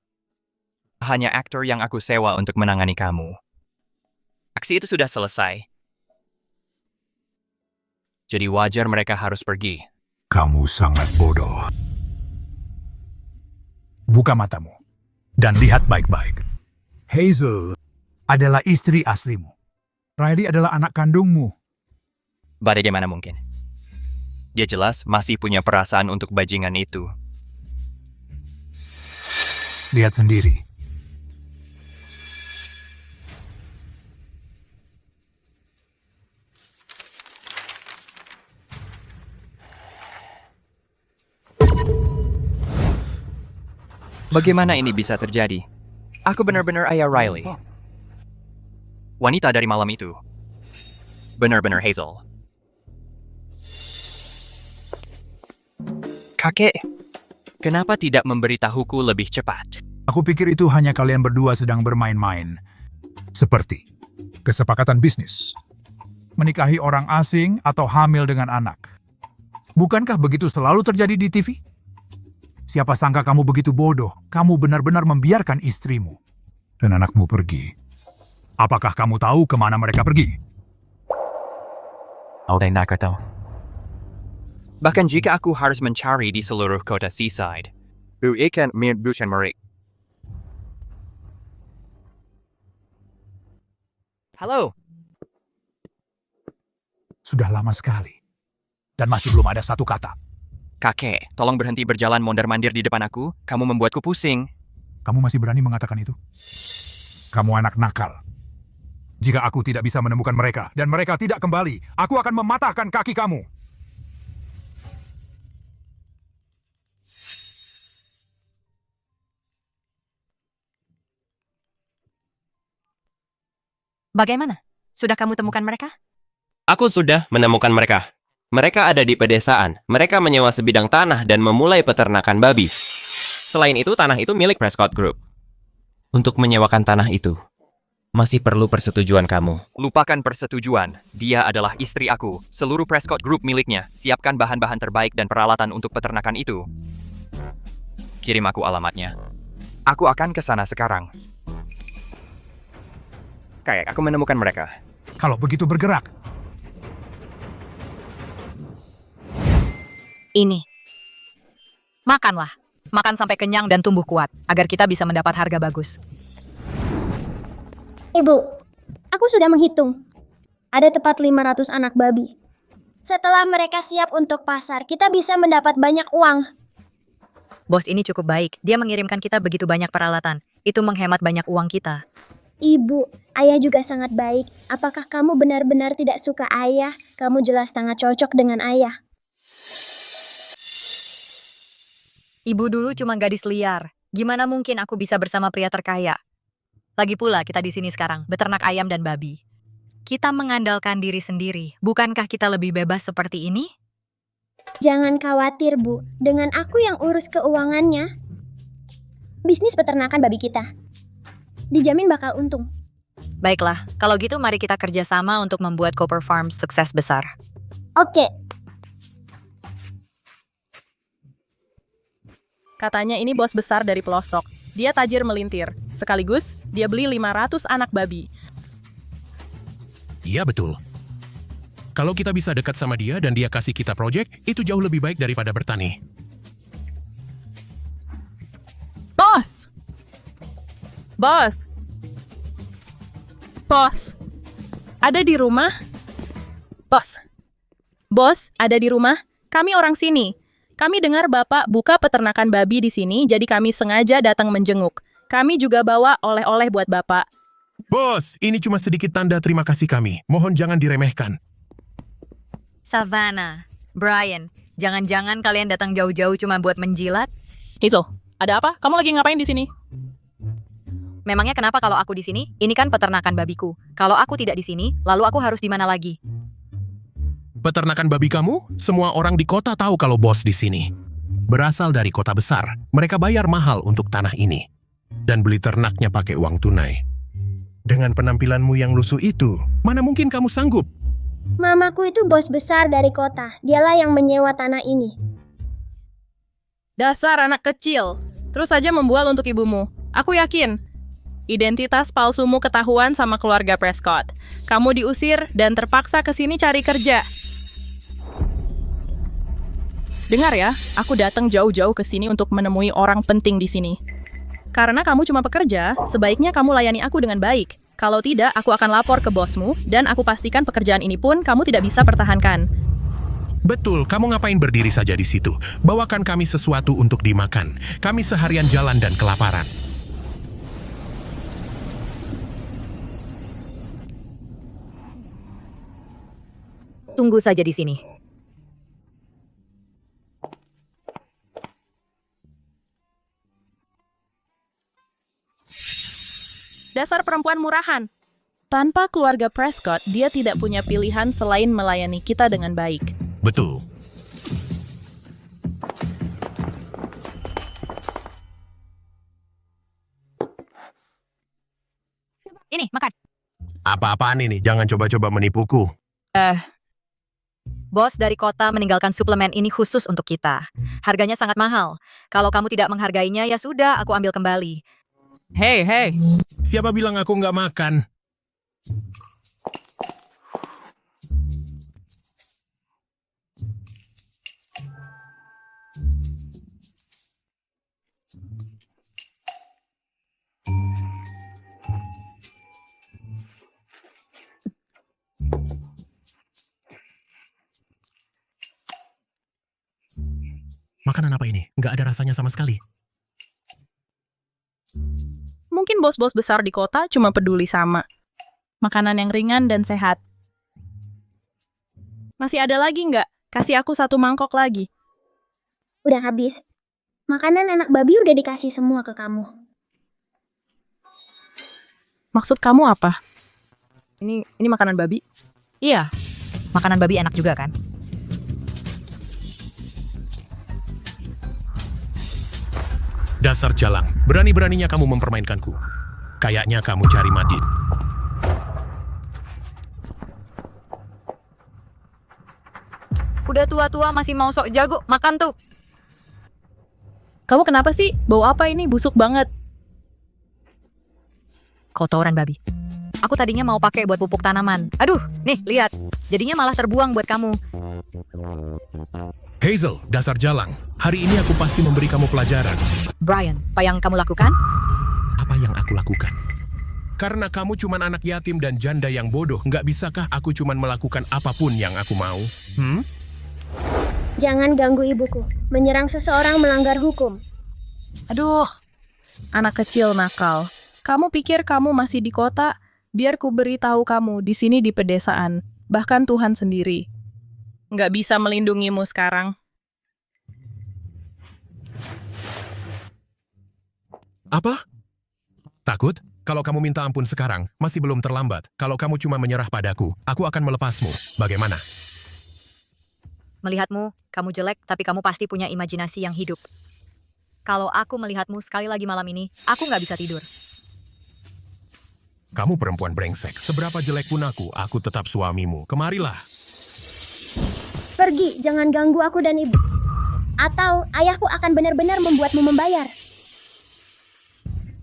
Hanya aktor yang aku sewa untuk menangani kamu. Aksi itu sudah selesai. Jadi wajar mereka harus pergi. Kamu sangat bodoh. Buka matamu dan lihat baik-baik. Hazel adalah istri aslimu. Riley adalah anak kandungmu. Bagaimana mungkin? Dia jelas masih punya perasaan untuk bajingan itu. Lihat sendiri. Bagaimana ini bisa terjadi? Aku benar-benar ayah Riley. Wanita dari malam itu. Benar-benar Hazel. Kakek, kenapa tidak memberitahuku lebih cepat? Aku pikir itu hanya kalian berdua sedang bermain-main. Seperti kesepakatan bisnis. Menikahi orang asing atau hamil dengan anak. Bukankah begitu selalu terjadi di TV? Siapa sangka kamu begitu bodoh? Kamu benar-benar membiarkan istrimu dan anakmu pergi. Apakah kamu tahu kemana mereka pergi? Bahkan jika aku harus mencari di seluruh kota Seaside, Bu ikan bukan merik. Halo. Sudah lama sekali. Dan masih belum ada satu kata. Kakek, tolong berhenti berjalan mondar-mandir di depan aku. Kamu membuatku pusing. Kamu masih berani mengatakan itu? Kamu anak nakal. Jika aku tidak bisa menemukan mereka dan mereka tidak kembali, aku akan mematahkan kaki kamu. Bagaimana? Sudah kamu temukan mereka? Aku sudah menemukan mereka. Mereka ada di pedesaan. Mereka menyewa sebidang tanah dan memulai peternakan babi. Selain itu, tanah itu milik Prescott Group. Untuk menyewakan tanah itu, masih perlu persetujuan kamu. Lupakan persetujuan. Dia adalah istri aku. Seluruh Prescott Group miliknya. Siapkan bahan-bahan terbaik dan peralatan untuk peternakan itu. Kirim aku alamatnya. Aku akan ke sana sekarang. Kayak aku menemukan mereka. Kalau begitu bergerak. Ini. Makanlah. Makan sampai kenyang dan tumbuh kuat, agar kita bisa mendapat harga bagus. Ibu, aku sudah menghitung. Ada tepat 500 anak babi. Setelah mereka siap untuk pasar, kita bisa mendapat banyak uang. Bos ini cukup baik. Dia mengirimkan kita begitu banyak peralatan. Itu menghemat banyak uang kita. Ibu, ayah juga sangat baik. Apakah kamu benar-benar tidak suka ayah? Kamu jelas sangat cocok dengan ayah. Ibu dulu cuma gadis liar. Gimana mungkin aku bisa bersama pria terkaya? Lagi pula kita di sini sekarang, beternak ayam dan babi. Kita mengandalkan diri sendiri. Bukankah kita lebih bebas seperti ini? Jangan khawatir, Bu. Dengan aku yang urus keuangannya, bisnis peternakan babi kita dijamin bakal untung. Baiklah, kalau gitu mari kita kerjasama untuk membuat Copper Farms sukses besar. Oke. Katanya ini bos besar dari pelosok. Dia tajir melintir. Sekaligus, dia beli 500 anak babi. Iya betul. Kalau kita bisa dekat sama dia dan dia kasih kita proyek, itu jauh lebih baik daripada bertani. Bos! Bos! Bos! Ada di rumah? Bos! Bos, ada di rumah? Kami orang sini. Kami dengar Bapak buka peternakan babi di sini, jadi kami sengaja datang menjenguk. Kami juga bawa oleh-oleh buat Bapak. Bos, ini cuma sedikit tanda terima kasih kami. Mohon jangan diremehkan. Savannah, Brian, jangan-jangan kalian datang jauh-jauh cuma buat menjilat? Hazel, ada apa? Kamu lagi ngapain di sini? Memangnya kenapa kalau aku di sini? Ini kan peternakan babiku. Kalau aku tidak di sini, lalu aku harus di mana lagi? Peternakan babi kamu? Semua orang di kota tahu kalau bos di sini. Berasal dari kota besar. Mereka bayar mahal untuk tanah ini. Dan beli ternaknya pakai uang tunai. Dengan penampilanmu yang lusuh itu, mana mungkin kamu sanggup? Mamaku itu bos besar dari kota. Dialah yang menyewa tanah ini. Dasar anak kecil. Terus saja membual untuk ibumu. Aku yakin. Identitas palsumu ketahuan sama keluarga Prescott. Kamu diusir dan terpaksa ke sini cari kerja. Dengar ya, aku datang jauh-jauh ke sini untuk menemui orang penting di sini. Karena kamu cuma pekerja, sebaiknya kamu layani aku dengan baik. Kalau tidak, aku akan lapor ke bosmu, dan aku pastikan pekerjaan ini pun kamu tidak bisa pertahankan. Betul, kamu ngapain berdiri saja di situ? Bawakan kami sesuatu untuk dimakan. Kami seharian jalan dan kelaparan. Tunggu saja di sini. Dasar perempuan murahan. Tanpa keluarga Prescott, dia tidak punya pilihan selain melayani kita dengan baik. Betul. Ini, makan. Apa-apaan ini? Jangan coba-coba menipuku. Bos dari kota meninggalkan suplemen ini khusus untuk kita. Harganya sangat mahal. Kalau kamu tidak menghargainya, ya sudah, aku ambil kembali. Hei. Siapa bilang aku nggak makan? Makanan apa ini? Nggak ada rasanya sama sekali. Mungkin bos-bos besar di kota cuma peduli sama makanan yang ringan dan sehat. Masih ada lagi nggak? Kasih aku 1 mangkok lagi. Udah habis. Makanan anak babi udah dikasih semua ke kamu. Maksud kamu apa? Ini makanan babi? Iya, makanan babi enak juga kan? Dasar jalang, berani-beraninya kamu mempermainkanku. Kayaknya kamu cari mati. Udah tua-tua masih mau sok jago, makan tuh. Kamu kenapa sih? Bau apa ini? Busuk banget. Kotoran babi. Aku Aku tadinya mau pakai buat pupuk tanaman. Aduh, nih, lihat. Jadinya malah terbuang buat kamu. Hazel, dasar jalang. Hari ini aku pasti memberi kamu pelajaran. Brian, apa yang kamu lakukan? Apa yang aku lakukan? Karena kamu cuman anak yatim dan janda yang bodoh, nggak bisakah aku cuman melakukan apapun yang aku mau? Jangan ganggu ibuku. Menyerang seseorang melanggar hukum. Aduh, anak kecil nakal. Kamu pikir kamu masih di kota? Biar ku beritahu kamu, di sini di pedesaan. Bahkan Tuhan sendiri nggak bisa melindungimu sekarang. Apa? Takut? Kalau kamu minta ampun sekarang, masih belum terlambat. Kalau kamu cuma menyerah padaku, aku akan melepasmu. Bagaimana? Melihatmu, kamu jelek, tapi kamu pasti punya imajinasi yang hidup. Kalau aku melihatmu sekali lagi malam ini, aku nggak bisa tidur. Kamu perempuan brengsek. Seberapa jelek pun aku tetap suamimu. Kemarilah. Pergi, jangan ganggu aku dan ibu. Atau ayahku akan benar-benar membuatmu membayar.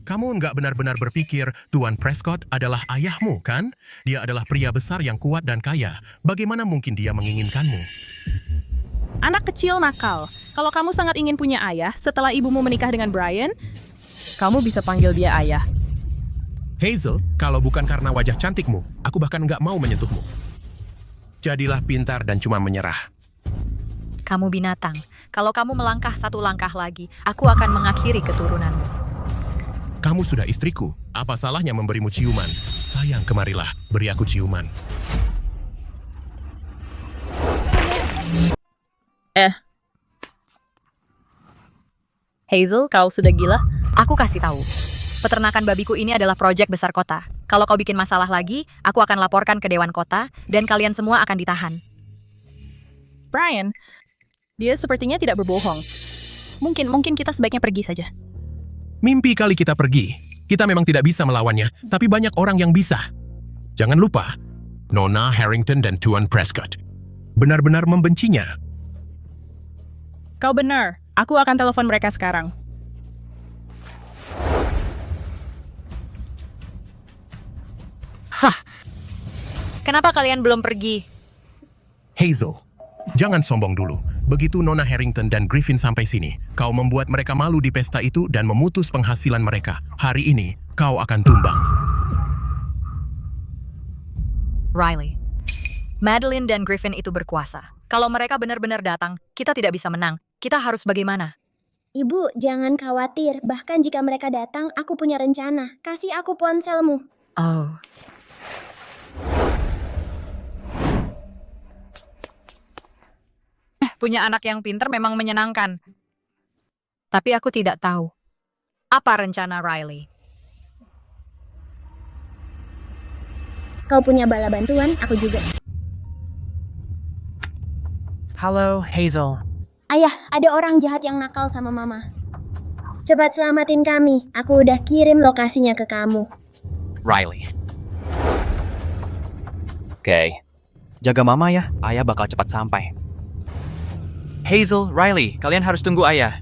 Kamu nggak benar-benar berpikir Tuan Prescott adalah ayahmu, kan? Dia adalah pria besar yang kuat dan kaya. Bagaimana mungkin dia menginginkanmu? Anak kecil nakal. Kalau kamu sangat ingin punya ayah setelah ibumu menikah dengan Brian, kamu bisa panggil dia ayah. Hazel, kalau bukan karena wajah cantikmu, aku bahkan nggak mau menyentuhmu. Jadilah pintar dan cuma menyerah. Kamu binatang. Kalau kamu melangkah satu langkah lagi, aku akan mengakhiri keturunanmu. Kamu sudah istriku. Apa salahnya memberimu ciuman? Sayang, kemarilah. Beri aku ciuman. Hazel, kau sudah gila? Aku kasih tahu. Peternakan babiku ini adalah proyek besar kota. Kalau kau bikin masalah lagi, aku akan laporkan ke Dewan Kota, dan kalian semua akan ditahan. Brian, dia sepertinya tidak berbohong. Mungkin kita sebaiknya pergi saja. Mimpi kali kita pergi. Kita memang tidak bisa melawannya, tapi banyak orang yang bisa. Jangan lupa, Nona Harrington dan Tuan Prescott benar-benar membencinya. Kau benar. Aku akan telepon mereka sekarang. Hah. Kenapa kalian belum pergi? Hazel, jangan sombong dulu. Begitu Nona Harrington dan Griffin sampai sini, kau membuat mereka malu di pesta itu dan memutus penghasilan mereka. Hari ini, kau akan tumbang. Riley, Madeline dan Griffin itu berkuasa. Kalau mereka benar-benar datang, kita tidak bisa menang. Kita harus bagaimana? Ibu, jangan khawatir. Bahkan jika mereka datang, aku punya rencana. Kasih aku ponselmu. Oh. Punya anak yang pintar memang menyenangkan. Tapi aku tidak tahu. Apa rencana Riley? Kau punya bala bantuan, aku juga. Halo, Hazel. Ayah, ada orang jahat yang nakal sama mama. Cepat selamatin kami. Aku udah kirim lokasinya ke kamu. Riley. Oke. Jaga mama ya, ayah bakal cepat sampai. Hazel, Riley, kalian harus tunggu ayah.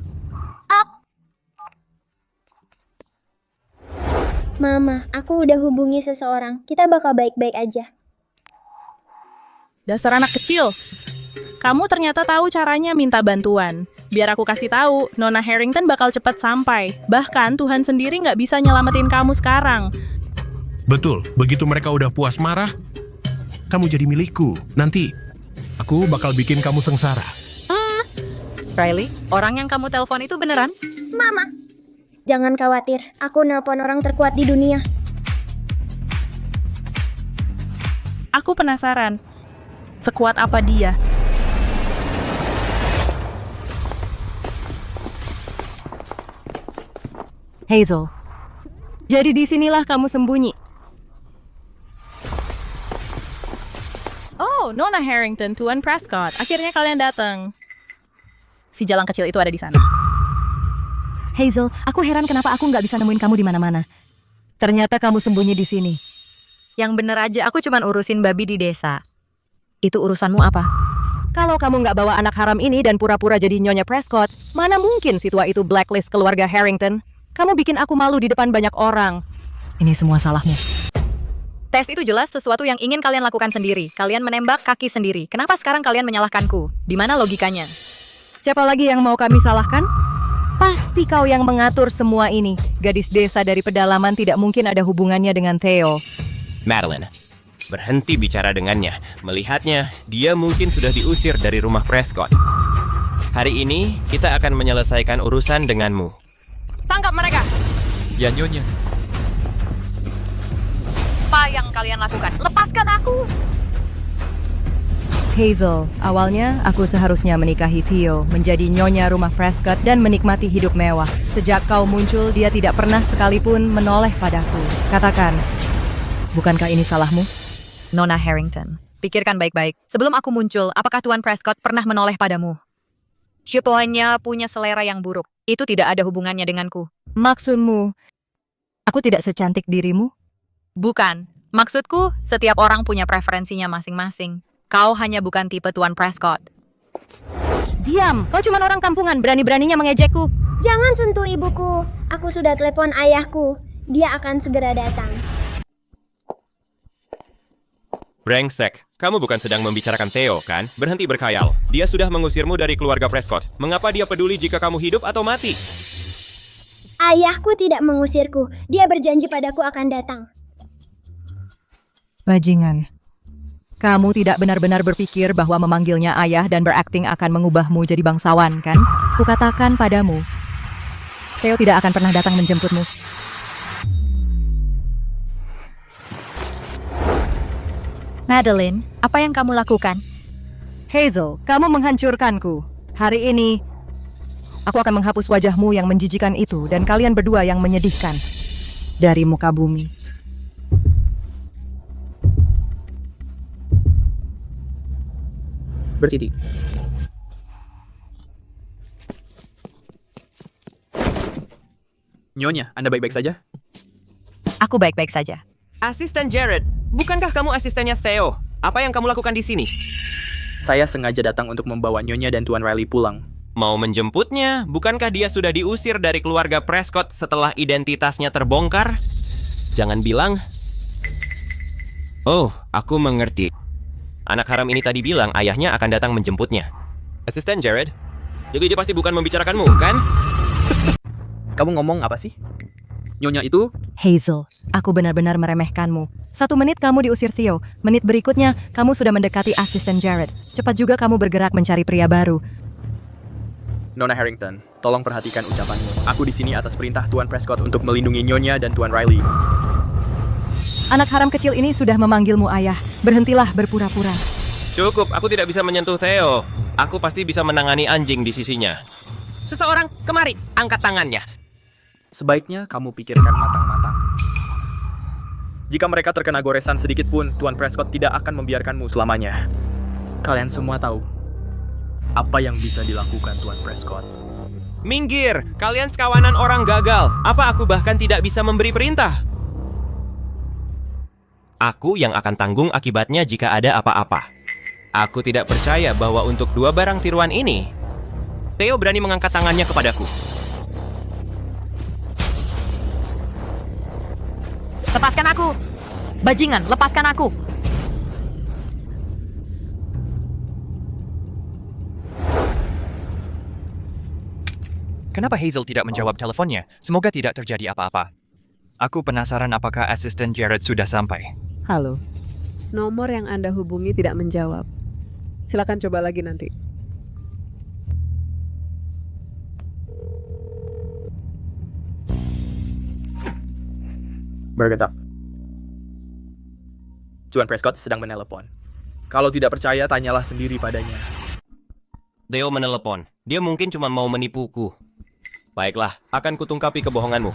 Mama, aku udah hubungi seseorang. Kita bakal baik-baik aja. Dasar anak kecil. Kamu ternyata tahu caranya minta bantuan. Biar aku kasih tahu, Nona Harrington bakal cepat sampai. Bahkan Tuhan sendiri nggak bisa nyelamatin kamu sekarang. Betul, begitu mereka udah puas marah, kamu jadi milikku. Nanti, aku bakal bikin kamu sengsara. Riley, orang yang kamu telepon itu beneran? Mama, jangan khawatir. Aku nelpon orang terkuat di dunia. Aku penasaran, sekuat apa dia? Hazel, jadi disinilah kamu sembunyi. Oh, Nona Harrington, Tuan Prescott. Akhirnya kalian datang. Si jalang kecil itu ada di sana. Hazel, aku heran kenapa aku nggak bisa nemuin kamu di mana-mana. Ternyata kamu sembunyi di sini. Yang bener aja, aku cuman urusin babi di desa. Itu urusanmu apa? Kalau kamu nggak bawa anak haram ini dan pura-pura jadi Nyonya Prescott, mana mungkin si tua itu blacklist keluarga Harrington? Kamu bikin aku malu di depan banyak orang. Ini semua salahmu. Tes itu jelas sesuatu yang ingin kalian lakukan sendiri. Kalian menembak kaki sendiri. Kenapa sekarang kalian menyalahkanku? Di mana logikanya? Siapa lagi yang mau kami salahkan? Pasti kau yang mengatur semua ini. Gadis desa dari pedalaman tidak mungkin ada hubungannya dengan Theo. Madeline, berhenti bicara dengannya. Melihatnya, dia mungkin sudah diusir dari rumah Prescott. Hari ini, kita akan menyelesaikan urusan denganmu. Tangkap mereka! Ya, Nyonya. Apa yang kalian lakukan? Lepaskan aku! Hazel, awalnya aku seharusnya menikahi Theo, menjadi nyonya rumah Prescott dan menikmati hidup mewah. Sejak kau muncul, dia tidak pernah sekalipun menoleh padaku. Katakan, bukankah ini salahmu? Nona Harrington, pikirkan baik-baik. Sebelum aku muncul, apakah Tuan Prescott pernah menoleh padamu? Syupohnya punya selera yang buruk. Itu tidak ada hubungannya denganku. Maksudmu, aku tidak secantik dirimu? Bukan. Maksudku, setiap orang punya preferensinya masing-masing. Kau hanya bukan tipe Tuan Prescott. Diam, kau cuma orang kampungan, berani-beraninya mengejekku. Jangan sentuh ibuku. Aku sudah telepon ayahku. Dia akan segera datang. Brengsek, kamu bukan sedang membicarakan Theo, kan? Berhenti berkhayal. Dia sudah mengusirmu dari keluarga Prescott. Mengapa dia peduli jika kamu hidup atau mati? Ayahku tidak mengusirku. Dia berjanji padaku akan datang. Bajingan. Kamu tidak benar-benar berpikir bahwa memanggilnya ayah dan berakting akan mengubahmu jadi bangsawan, kan? Kukatakan padamu, Theo tidak akan pernah datang menjemputmu. Madeline, apa yang kamu lakukan? Hazel, kamu menghancurkanku. Hari ini, aku akan menghapus wajahmu yang menjijikan itu dan kalian berdua yang menyedihkan dari muka bumi. Bersiti. Nyonya, Anda baik-baik saja? Aku baik-baik saja. Asisten Jared, bukankah kamu asistennya Theo? Apa yang kamu lakukan di sini? Saya sengaja datang untuk membawa Nyonya dan Tuan Riley pulang. Mau menjemputnya? Bukankah dia sudah diusir dari keluarga Prescott setelah identitasnya terbongkar? Jangan bilang... Oh, aku mengerti. Anak haram ini tadi bilang ayahnya akan datang menjemputnya. Asisten Jared, jadi dia pasti bukan membicarakanmu, kan? Kamu ngomong apa sih? Nyonya itu? Hazel, aku benar-benar meremehkanmu. 1 menit kamu diusir Theo, menit berikutnya kamu sudah mendekati asisten Jared. Cepat juga kamu bergerak mencari pria baru. Nona Harrington, tolong perhatikan ucapanmu. Aku di sini atas perintah Tuan Prescott untuk melindungi Nyonya dan Tuan Riley. Anak haram kecil ini sudah memanggilmu ayah. Berhentilah berpura-pura. Cukup, aku tidak bisa menyentuh Theo. Aku pasti bisa menangani anjing di sisinya. Seseorang, kemari, angkat tangannya. Sebaiknya kamu pikirkan matang-matang. Jika mereka terkena goresan sedikit pun, Tuan Prescott tidak akan membiarkanmu selamanya. Kalian semua tahu apa yang bisa dilakukan Tuan Prescott. Minggir, kalian sekawanan orang gagal. Apa aku bahkan tidak bisa memberi perintah? Aku yang akan tanggung akibatnya jika ada apa-apa. Aku tidak percaya bahwa untuk 2 barang tiruan ini, Theo berani mengangkat tangannya kepadaku. Lepaskan aku! Bajingan, lepaskan aku! Kenapa Hazel tidak menjawab teleponnya? Semoga tidak terjadi apa-apa. Aku penasaran apakah asisten Jared sudah sampai. Halo. Nomor yang Anda hubungi tidak menjawab. Silakan coba lagi nanti. Bergetak. Tuan Prescott sedang menelepon. Kalau tidak percaya, tanyalah sendiri padanya. Theo menelepon. Dia mungkin cuma mau menipuku. Baiklah, akan kutungkapi kebohonganmu.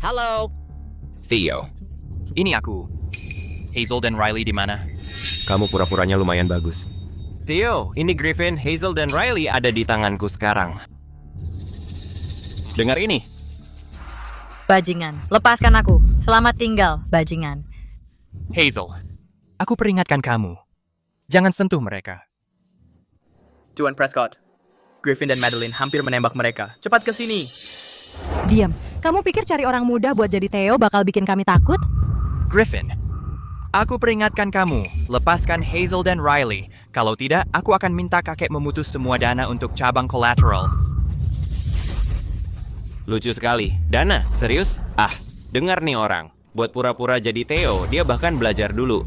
Halo. Theo. Ini aku. Hazel dan Riley di mana? Kamu pura-puranya lumayan bagus. Theo, ini Griffin, Hazel, dan Riley ada di tanganku sekarang. Dengar ini. Bajingan, lepaskan aku. Selamat tinggal, bajingan. Hazel, aku peringatkan kamu. Jangan sentuh mereka. Tuan Prescott, Griffin dan Madeline hampir menembak mereka. Cepat ke sini. Diam. Kamu pikir cari orang muda buat jadi Theo bakal bikin kami takut? Griffin, aku peringatkan kamu, lepaskan Hazel dan Riley. Kalau tidak, aku akan minta kakek memutus semua dana untuk cabang collateral. Lucu sekali. Dana? Serius? Dengar nih orang. Buat pura-pura jadi Theo, dia bahkan belajar dulu.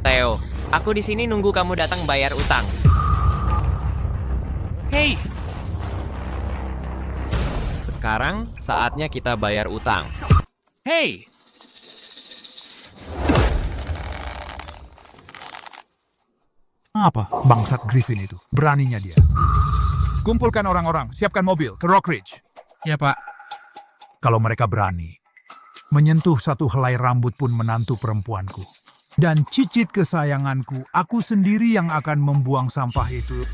Theo, aku di sini nunggu kamu datang bayar utang. Hey, Sekarang saatnya kita bayar utang. hey! Apa? Bangsat Griffin itu. Beraninya dia. Kumpulkan orang-orang, siapkan mobil ke Rock Ridge. Ya, Pak. Kalau mereka berani, menyentuh satu helai rambut pun menantu perempuanku. Dan cicit kesayanganku, aku sendiri yang akan membuang sampah itu.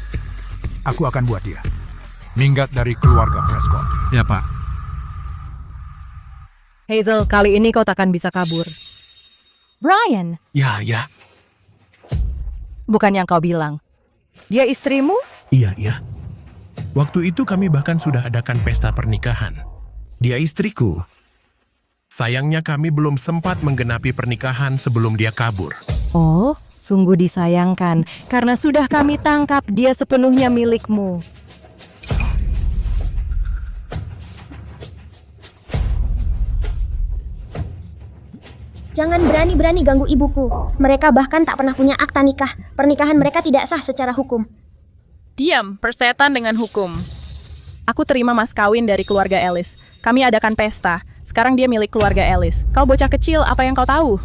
Aku akan buat dia minggat dari keluarga Prescott. Ya, Pak. Hazel, kali ini kau takkan bisa kabur. Brian, Ya. bukan yang kau bilang. Dia istrimu? Iya. Waktu itu kami bahkan sudah adakan pesta pernikahan. Dia istriku. Sayangnya kami belum sempat menggenapi pernikahan sebelum dia kabur. Oh, sungguh disayangkan. Karena sudah kami tangkap, dia sepenuhnya milikmu. Jangan berani-berani ganggu ibuku. Mereka bahkan tak pernah punya akta nikah. Pernikahan mereka tidak sah secara hukum. Diam, persetan dengan hukum. Aku terima mas kawin dari keluarga Ellis. Kami adakan pesta. Sekarang dia milik keluarga Ellis. Kau bocah kecil, apa yang kau tahu?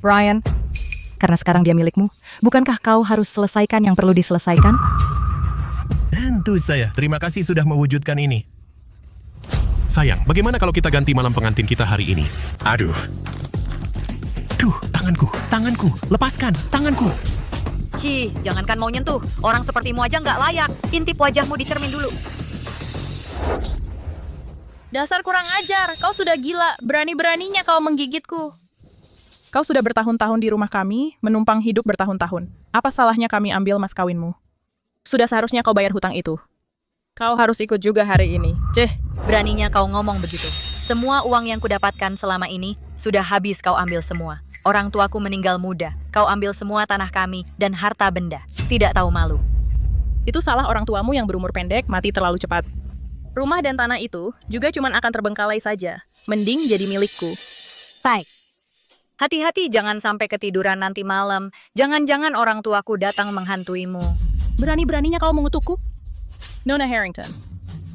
Brian, karena sekarang dia milikmu, bukankah kau harus selesaikan yang perlu diselesaikan? Tentu saya. Terima kasih sudah mewujudkan ini. Sayang, bagaimana kalau kita ganti malam pengantin kita hari ini? Aduh, tanganku, lepaskan, tanganku. Jangankan mau nyentuh. Orang sepertimu aja nggak layak. Intip wajahmu di cermin dulu. Dasar kurang ajar, kau sudah gila. Berani-beraninya kau menggigitku. Kau sudah bertahun-tahun di rumah kami, menumpang hidup bertahun-tahun. Apa salahnya kami ambil mas kawinmu? Sudah seharusnya kau bayar hutang itu. Kau harus ikut juga hari ini. Beraninya kau ngomong begitu. Semua uang yang kudapatkan selama ini sudah habis kau ambil semua. Orang tuaku meninggal muda. Kau ambil semua tanah kami dan harta benda. Tidak tahu malu. Itu salah orang tuamu yang berumur pendek, mati terlalu cepat. Rumah dan tanah itu juga cuma akan terbengkalai saja. Mending jadi milikku. Baik. Hati-hati jangan sampai ketiduran nanti malam. Jangan-jangan orang tuaku datang menghantuimu. Berani-beraninya kau mengutukku? Nona Harrington.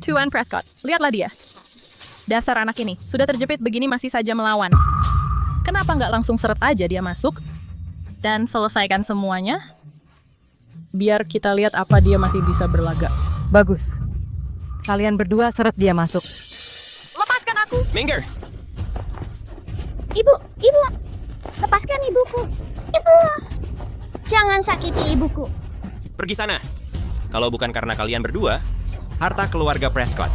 Tuan Prescott, lihatlah dia. Dasar anak ini, sudah terjepit begini masih saja melawan. Kenapa nggak langsung seret aja dia masuk? Dan selesaikan semuanya? Biar kita lihat apa dia masih bisa berlagak. Bagus. Kalian berdua seret dia masuk. Lepaskan aku! Minggir! Ibu, lepaskan ibuku. Ibu, jangan sakiti ibuku. Pergi sana. Kalau bukan karena kalian berdua, harta keluarga Prescott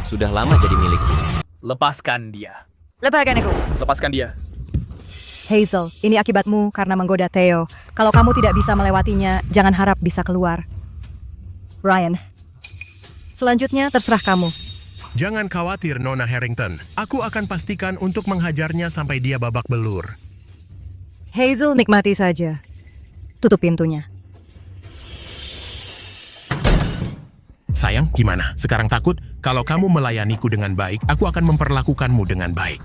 sudah lama jadi milikku. Lepaskan dia. Lepaskan aku. Lepaskan dia. Hazel, ini akibatmu karena menggoda Theo. Kalau kamu tidak bisa melewatinya, jangan harap bisa keluar. Brian, selanjutnya terserah kamu. Jangan khawatir, Nona Harrington. Aku akan pastikan untuk menghajarnya sampai dia babak belur. Hazel, nikmati saja. Tutup pintunya. Sayang, gimana? Sekarang takut? Kalau kamu melayaniku dengan baik, aku akan memperlakukanmu dengan baik.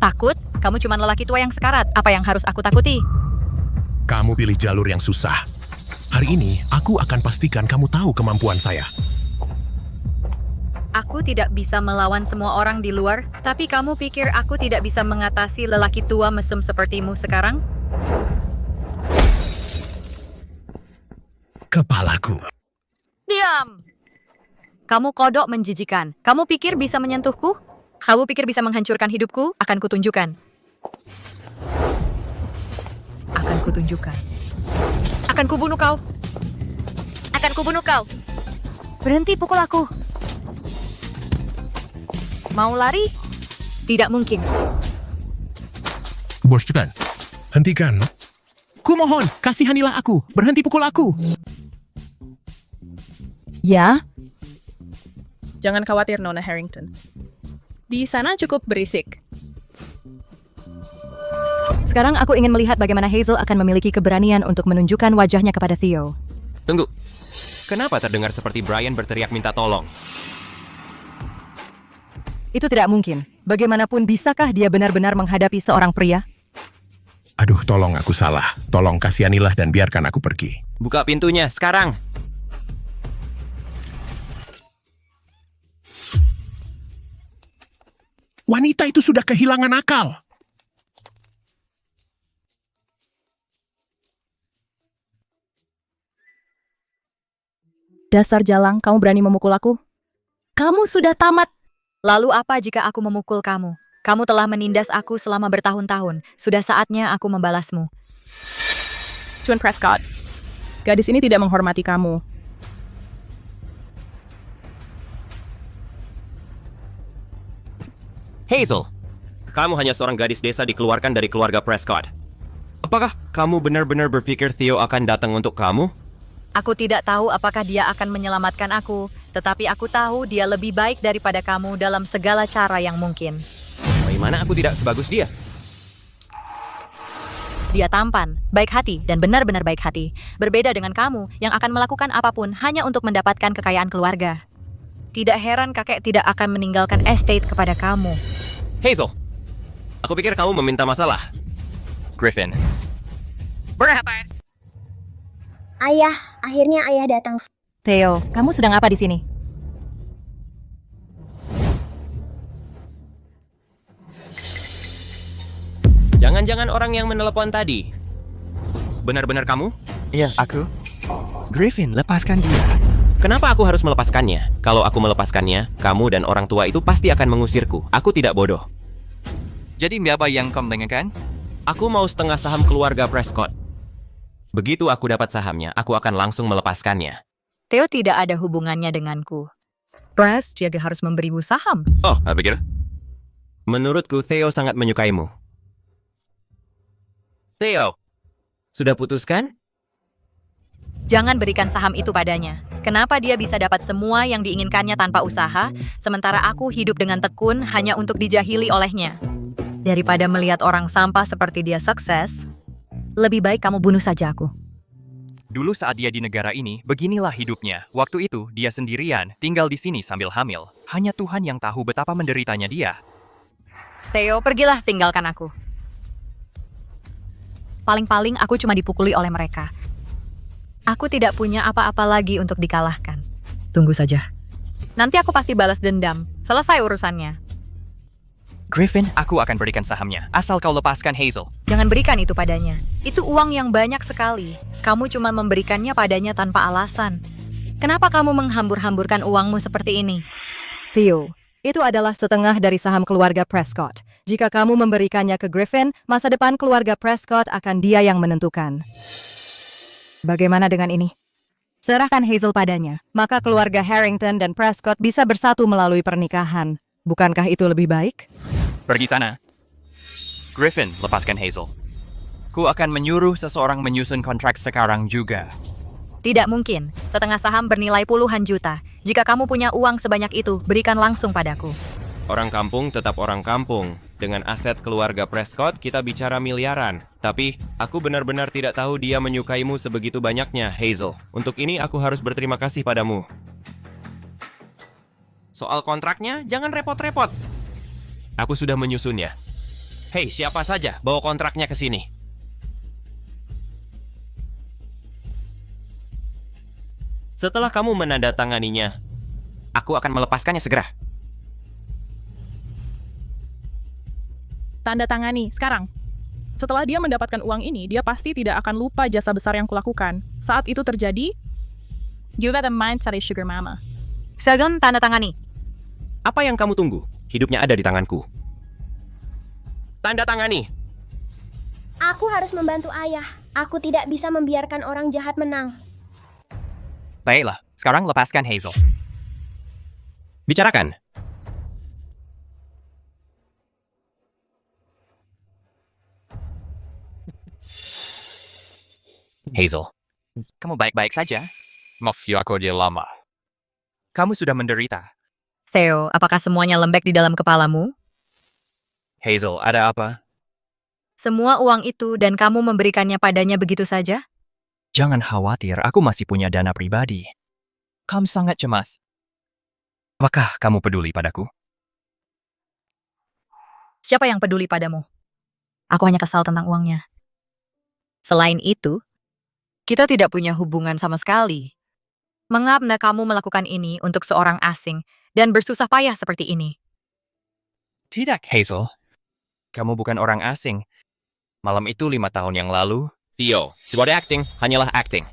Takut? Kamu cuma lelaki tua yang sekarat. Apa yang harus aku takuti? Kamu pilih jalur yang susah. Hari ini, aku akan pastikan kamu tahu kemampuan saya. Aku tidak bisa melawan semua orang di luar, tapi kamu pikir aku tidak bisa mengatasi lelaki tua mesum sepertimu sekarang? Kepalaku. Diam! Kamu kodok menjijikan. Kamu pikir bisa menyentuhku? Kamu pikir bisa menghancurkan hidupku? Akan kutunjukkan. Akan kutunjukkan. Akan kubunuh kau. Akan kubunuh kau. Berhenti pukul aku. Mau lari? Tidak mungkin. Boskan, hentikan. Kumohon, kasihanilah aku. Berhenti pukul aku. Ya? Jangan khawatir, Nona Harrington. Di sana cukup berisik. Sekarang aku ingin melihat bagaimana Hazel akan memiliki keberanian untuk menunjukkan wajahnya kepada Theo. Tunggu. Kenapa terdengar seperti Brian berteriak minta tolong? Itu tidak mungkin. Bagaimanapun bisakah dia benar-benar menghadapi seorang pria? Aduh, tolong aku salah. Tolong kasihanilah dan biarkan aku pergi. Buka pintunya, sekarang! Wanita itu sudah kehilangan akal. Dasar jalang, kamu berani memukul aku? Kamu sudah tamat. Lalu apa jika aku memukul kamu? Kamu telah menindas aku selama bertahun-tahun. Sudah saatnya aku membalasmu. Tuan Prescott, gadis ini tidak menghormati kamu. Hazel, kamu hanya seorang gadis desa dikeluarkan dari keluarga Prescott. Apakah kamu benar-benar berpikir Theo akan datang untuk kamu? Aku tidak tahu apakah dia akan menyelamatkan aku, tetapi aku tahu dia lebih baik daripada kamu dalam segala cara yang mungkin. Bagaimana aku tidak sebagus dia? Dia tampan, baik hati, dan benar-benar baik hati. Berbeda dengan kamu yang akan melakukan apapun hanya untuk mendapatkan kekayaan keluarga. Tidak heran kakek tidak akan meninggalkan estate kepada kamu. Hazel, aku pikir kamu meminta masalah. Griffin. Berapa? Ayah, akhirnya ayah datang. Theo, kamu sedang apa di sini? Jangan-jangan orang yang menelepon tadi. Benar-benar kamu? Iya, aku. Griffin, lepaskan dia. Kenapa aku harus melepaskannya? Kalau aku melepaskannya, kamu dan orang tua itu pasti akan mengusirku. Aku tidak bodoh. Jadi apa yang kamu dengarkan? Aku mau setengah saham keluarga Prescott. Begitu aku dapat sahamnya, aku akan langsung melepaskannya. Theo tidak ada hubungannya denganku. Pres, dia harus memberimu saham. Oh, apa pikir? Menurutku, Theo sangat menyukaimu. Theo, sudah putuskan? Jangan berikan saham itu padanya. Kenapa dia bisa dapat semua yang diinginkannya tanpa usaha, sementara aku hidup dengan tekun hanya untuk dijahili olehnya? Daripada melihat orang sampah seperti dia sukses, lebih baik kamu bunuh saja aku. Dulu saat dia di negara ini, beginilah hidupnya. Waktu itu, dia sendirian, tinggal di sini sambil hamil. Hanya Tuhan yang tahu betapa menderitanya dia. Theo, pergilah tinggalkan aku. Paling-paling aku cuma dipukuli oleh mereka. Aku tidak punya apa-apa lagi untuk dikalahkan. Tunggu saja. Nanti aku pasti balas dendam. Selesai urusannya. Griffin, aku akan berikan sahamnya, asal kau lepaskan Hazel. Jangan berikan itu padanya. Itu uang yang banyak sekali. Kamu cuma memberikannya padanya tanpa alasan. Kenapa kamu menghambur-hamburkan uangmu seperti ini? Theo, itu adalah setengah dari saham keluarga Prescott. Jika kamu memberikannya ke Griffin, masa depan keluarga Prescott akan dia yang menentukan. Bagaimana dengan ini? Serahkan Hazel padanya, maka keluarga Harrington dan Prescott bisa bersatu melalui pernikahan. Bukankah itu lebih baik? Pergi sana. Griffin, lepaskan Hazel. Ku akan menyuruh seseorang menyusun kontrak sekarang juga. Tidak mungkin. Setengah saham bernilai puluhan juta. Jika kamu punya uang sebanyak itu, berikan langsung padaku. Orang kampung tetap orang kampung. Dengan aset keluarga Prescott, kita bicara miliaran. Tapi, aku benar-benar tidak tahu dia menyukaimu sebegitu banyaknya, Hazel. Untuk ini, aku harus berterima kasih padamu. Soal kontraknya, jangan repot-repot. Aku sudah menyusunnya. Hei, siapa saja, bawa kontraknya ke sini. Setelah kamu menandatanganinya, aku akan melepaskannya segera. Tanda tangani, sekarang. Setelah dia mendapatkan uang ini, dia pasti tidak akan lupa jasa besar yang kulakukan. Saat itu terjadi, you better mind cari sugar mama. Segon, tanda tangani. Apa yang kamu tunggu? Hidupnya ada di tanganku. Tanda tangani. Aku harus membantu ayah. Aku tidak bisa membiarkan orang jahat menang. Baiklah, sekarang lepaskan Hazel. Bicarakan. Hazel, kamu baik-baik saja? Maaf ya, aku dia lama. Kamu sudah menderita. Theo, apakah semuanya lembek di dalam kepalamu? Hazel, ada apa? Semua uang itu dan kamu memberikannya padanya begitu saja? Jangan khawatir, aku masih punya dana pribadi. Kamu sangat cemas. Apakah kamu peduli padaku? Siapa yang peduli padamu? Aku hanya kesal tentang uangnya. Selain itu, kita tidak punya hubungan sama sekali. Mengapa kamu melakukan ini untuk seorang asing dan bersusah payah seperti ini? Tidak, Hazel. Kamu bukan orang asing. Malam itu 5 tahun yang lalu. Theo, sebuah acting hanyalah acting.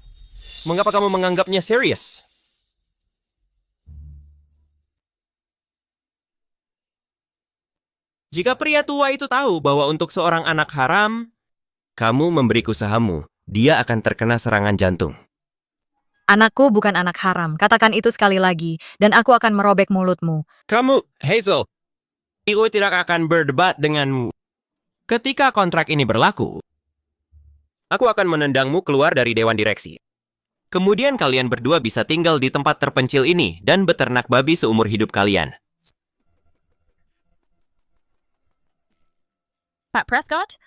Mengapa kamu menganggapnya serius? Jika pria tua itu tahu bahwa untuk seorang anak haram, kamu memberiku sahammu, dia akan terkena serangan jantung. Anakku bukan anak haram, katakan itu sekali lagi, dan aku akan merobek mulutmu. Kamu, Hazel, aku tidak akan berdebat denganmu. Ketika kontrak ini berlaku, aku akan menendangmu keluar dari dewan direksi. Kemudian kalian berdua bisa tinggal di tempat terpencil ini dan beternak babi seumur hidup kalian. Pak Prescott,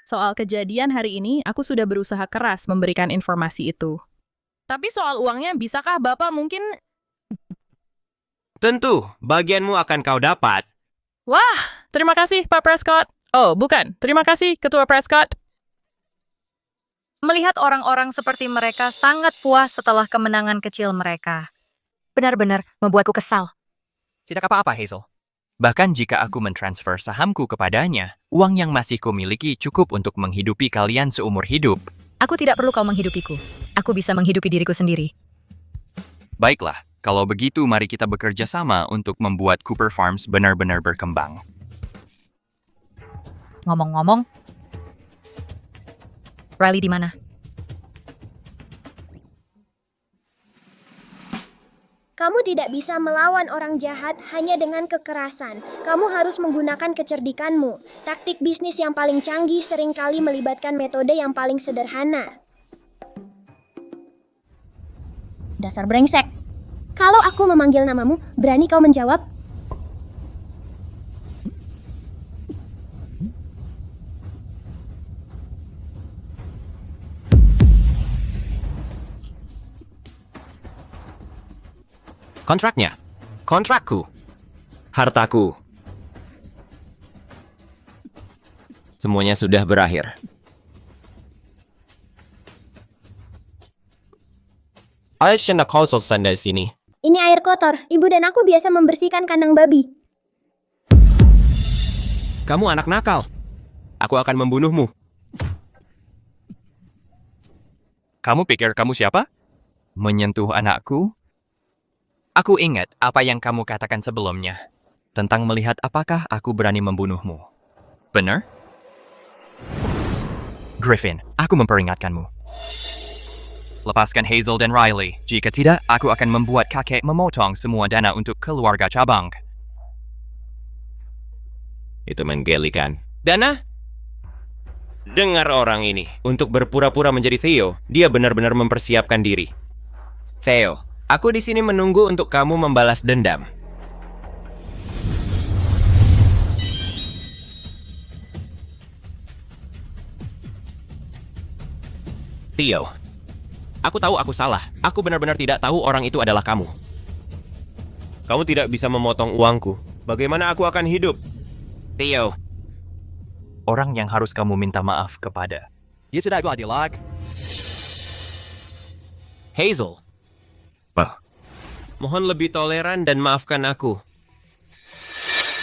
soal kejadian hari ini, aku sudah berusaha keras memberikan informasi itu. Tapi soal uangnya, bisakah Bapak mungkin... Tentu, bagianmu akan kau dapat. Wah, terima kasih Pak Prescott. Oh, bukan. Terima kasih Ketua Prescott. Melihat orang-orang seperti mereka sangat puas setelah kemenangan kecil mereka. Benar-benar membuatku kesal. Tidak apa-apa, Hazel. Bahkan jika aku mentransfer sahamku kepadanya, uang yang masih kumiliki cukup untuk menghidupi kalian seumur hidup. Aku tidak perlu kau menghidupiku. Aku bisa menghidupi diriku sendiri. Baiklah, kalau begitu mari kita bekerja sama untuk membuat Cooper Farms benar-benar berkembang. Ngomong-ngomong, Riley di mana? Kamu tidak bisa melawan orang jahat hanya dengan kekerasan. Kamu harus menggunakan kecerdikanmu. Taktik bisnis yang paling canggih seringkali melibatkan metode yang paling sederhana. Dasar brengsek. Kalau aku memanggil namamu, berani kau menjawab? Kontraknya, kontrakku, hartaku. Semuanya sudah berakhir. Ayo hendak kau selesai dari sini. Ini air kotor. Ibu dan aku biasa membersihkan kandang babi. Kamu anak nakal. Aku akan membunuhmu. Kamu pikir kamu siapa? Menyentuh anakku? Aku ingat apa yang kamu katakan sebelumnya, tentang melihat apakah aku berani membunuhmu. Benar? Griffin, aku memperingatkanmu. Lepaskan Hazel dan Riley. Jika tidak, aku akan membuat kakek memotong semua dana untuk keluarga cabang. Itu menggelikan. Dana? Dengar orang ini. Untuk berpura-pura menjadi Theo, dia benar-benar mempersiapkan diri. Theo, aku di sini menunggu untuk kamu membalas dendam. Theo, aku tahu aku salah. Aku benar-benar tidak tahu orang itu adalah kamu. Kamu tidak bisa memotong uangku. Bagaimana aku akan hidup? Theo. Orang yang harus kamu minta maaf kepada. Dia tidak dialog. Hazel. Mohon lebih toleran dan maafkan aku.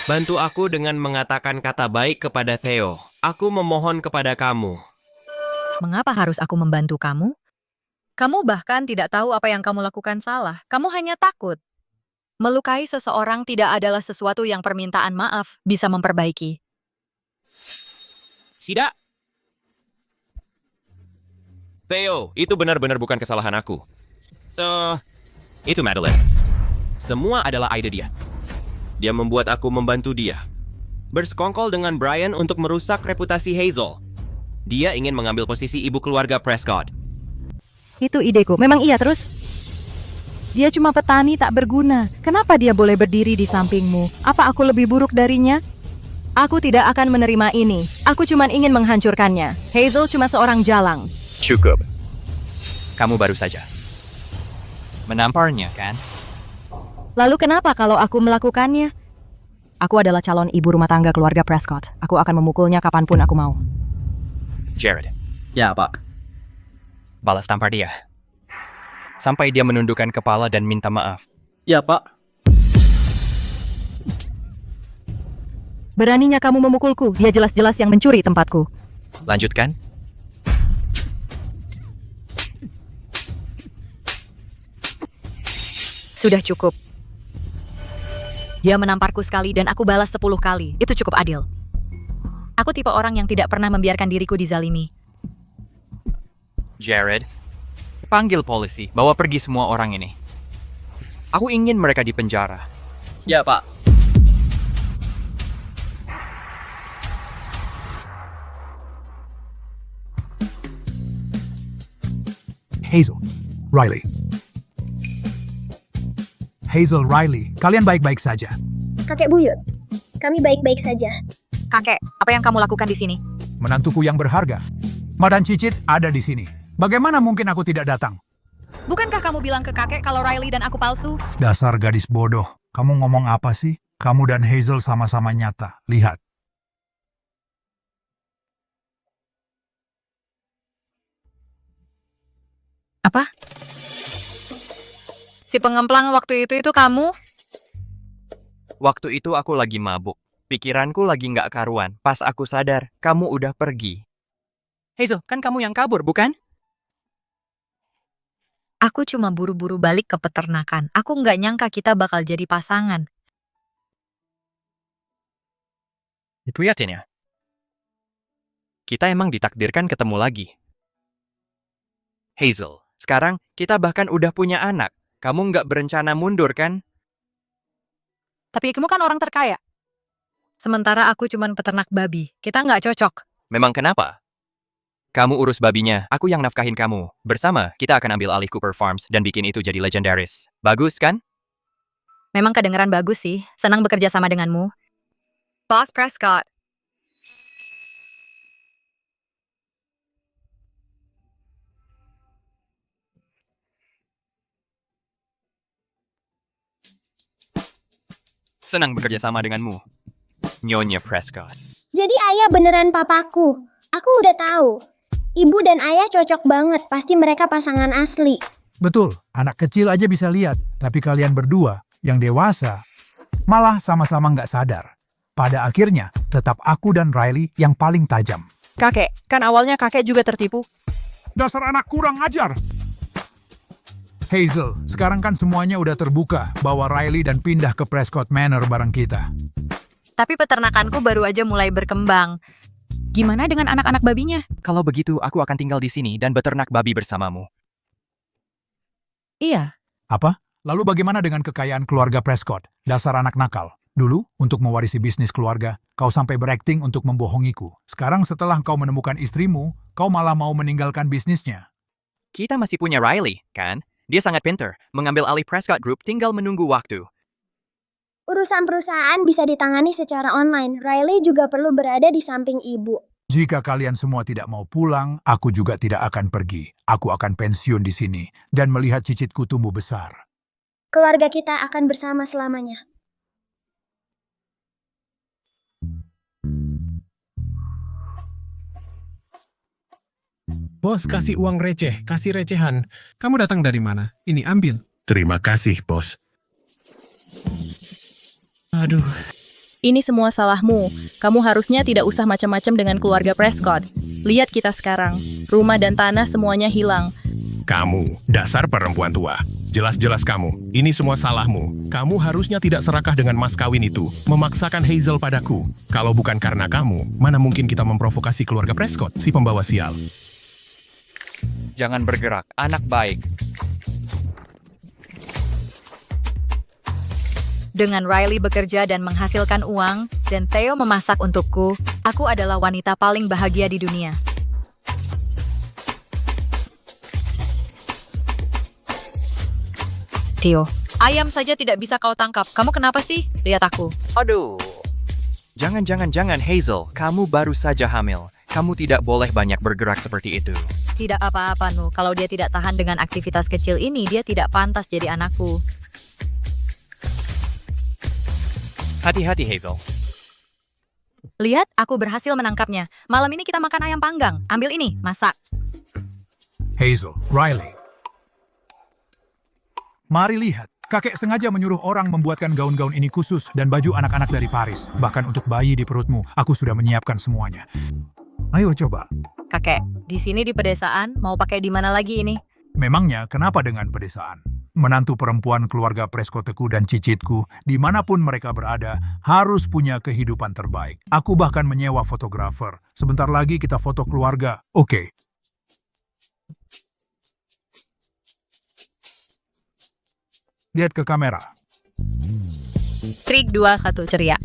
Bantu aku dengan mengatakan kata baik kepada Theo. Aku memohon kepada kamu. Mengapa harus aku membantu kamu? Kamu bahkan tidak tahu apa yang kamu lakukan salah. Kamu hanya takut. Melukai seseorang tidak adalah sesuatu yang permintaan maaf bisa memperbaiki. Tidak. Theo, itu benar-benar bukan kesalahan aku. Itu Madeline. Semua adalah ide dia. Dia membuat aku membantu dia. Bersekongkol dengan Brian untuk merusak reputasi Hazel. Dia ingin mengambil posisi ibu keluarga Prescott. Itu ideku. Memang iya terus. Dia cuma petani tak berguna. Kenapa dia boleh berdiri di sampingmu? Apa aku lebih buruk darinya? Aku tidak akan menerima ini. Aku cuma ingin menghancurkannya. Hazel cuma seorang jalang. Cukup. Kamu baru saja menamparnya, kan? Lalu kenapa kalau aku melakukannya? Aku adalah calon ibu rumah tangga keluarga Prescott. Aku akan memukulnya kapanpun aku mau. Jared, Ya, Pak. balas tampar dia. Sampai dia menundukkan kepala dan minta maaf. Ya, Pak. Beraninya kamu memukulku. Dia jelas-jelas yang mencuri tempatku. Lanjutkan. Sudah cukup. Dia menamparku sekali dan aku balas 10 kali. Itu cukup adil. Aku tipe orang yang tidak pernah membiarkan diriku dizalimi. Jared, panggil polisi, bawa pergi semua orang ini. Aku ingin mereka di penjara. Ya, Pak. Hazel, Riley. Hazel, Riley, kalian baik-baik saja. Kakek buyut, kami baik-baik saja. Kakek, apa yang kamu lakukan di sini? Menantuku yang berharga. Madan Cicit ada di sini. Bagaimana mungkin aku tidak datang? Bukankah kamu bilang ke kakek kalau Riley dan aku palsu? Dasar gadis bodoh. Kamu ngomong apa sih? Kamu dan Hazel sama-sama nyata. Lihat. Apa? Si pengemplang waktu itu kamu? Waktu itu aku lagi mabuk. Pikiranku lagi nggak karuan. Pas aku sadar, kamu udah pergi. Hazel, kan kamu yang kabur, bukan? Aku cuma buru-buru balik ke peternakan. Aku nggak nyangka kita bakal jadi pasangan. Lihatin ya. Kita emang ditakdirkan ketemu lagi. Hazel, sekarang kita bahkan udah punya anak. Kamu nggak berencana mundur, kan? Tapi kamu kan orang terkaya. Sementara aku cuma peternak babi. Kita nggak cocok. Memang kenapa? Kamu urus babinya, aku yang nafkahin kamu. Bersama, kita akan ambil alih Cooper Farms dan bikin itu jadi legendaris. Bagus, kan? Memang kedengeran bagus sih. Senang bekerja sama denganmu. Boss Prescott. Senang bekerja sama denganmu, Nyonya Prescott. Jadi ayah beneran papaku. Aku udah tahu. Ibu dan ayah cocok banget. Pasti mereka pasangan asli. Betul, anak kecil aja bisa lihat. Tapi kalian berdua, yang dewasa, malah sama-sama nggak sadar. Pada akhirnya, tetap aku dan Riley yang paling tajam. Kakek, kan awalnya kakek juga tertipu. Dasar anak kurang ajar! Hazel, sekarang kan semuanya udah terbuka. Bawa Riley dan pindah ke Prescott Manor bareng kita. Tapi peternakanku baru aja mulai berkembang. Gimana dengan anak-anak babinya? Kalau begitu, aku akan tinggal di sini dan beternak babi bersamamu. Iya. Apa? Lalu bagaimana dengan kekayaan keluarga Prescott? Dasar anak nakal. Dulu, untuk mewarisi bisnis keluarga, kau sampai berakting untuk membohongiku. Sekarang setelah kau menemukan istrimu, kau malah mau meninggalkan bisnisnya. Kita masih punya Riley, kan? Dia sangat pintar. Mengambil alih Prescott Group tinggal menunggu waktu. Urusan perusahaan bisa ditangani secara online. Riley juga perlu berada di samping ibu. Jika kalian semua tidak mau pulang, aku juga tidak akan pergi. Aku akan pensiun di sini dan melihat cicitku tumbuh besar. Keluarga kita akan bersama selamanya. Bos, kasih uang receh, kasih recehan. Kamu datang dari mana? Ini ambil. Terima kasih, bos. Aduh. Ini semua salahmu. Kamu harusnya tidak usah macam-macam dengan keluarga Prescott. Lihat kita sekarang. Rumah dan tanah semuanya hilang. Kamu, dasar perempuan tua. Jelas-jelas kamu. Ini semua salahmu. Kamu harusnya tidak serakah dengan mas kawin itu. Memaksakan Hazel padaku. Kalau bukan karena kamu, mana mungkin kita memprovokasi keluarga Prescott, si pembawa sial. Jangan bergerak, anak baik. Dengan Riley bekerja dan menghasilkan uang, dan Theo memasak untukku, aku adalah wanita paling bahagia di dunia. Theo. Ayam saja tidak bisa kau tangkap. Kamu kenapa sih? Lihat aku. Aduh. Jangan, Hazel. Kamu baru saja hamil. Kamu tidak boleh banyak bergerak seperti itu. Tidak apa-apa, Nu. Kalau dia tidak tahan dengan aktivitas kecil ini, dia tidak pantas jadi anakku. Hati-hati, Hazel. Lihat, aku berhasil menangkapnya. Malam ini kita makan ayam panggang. Ambil ini, masak. Hazel, Riley. Mari lihat. Kakek sengaja menyuruh orang membuatkan gaun-gaun ini khusus dan baju anak-anak dari Paris. Bahkan untuk bayi di perutmu, aku sudah menyiapkan semuanya. Ayo coba. Kakek, di sini di pedesaan, mau pakai di mana lagi ini? Memangnya kenapa dengan pedesaan? Menantu perempuan keluarga Prescott-ku dan cicitku, dimanapun mereka berada, harus punya kehidupan terbaik. Aku bahkan menyewa fotografer. Sebentar lagi kita foto keluarga. Oke. Lihat ke kamera. Trik 2, 1, ceria.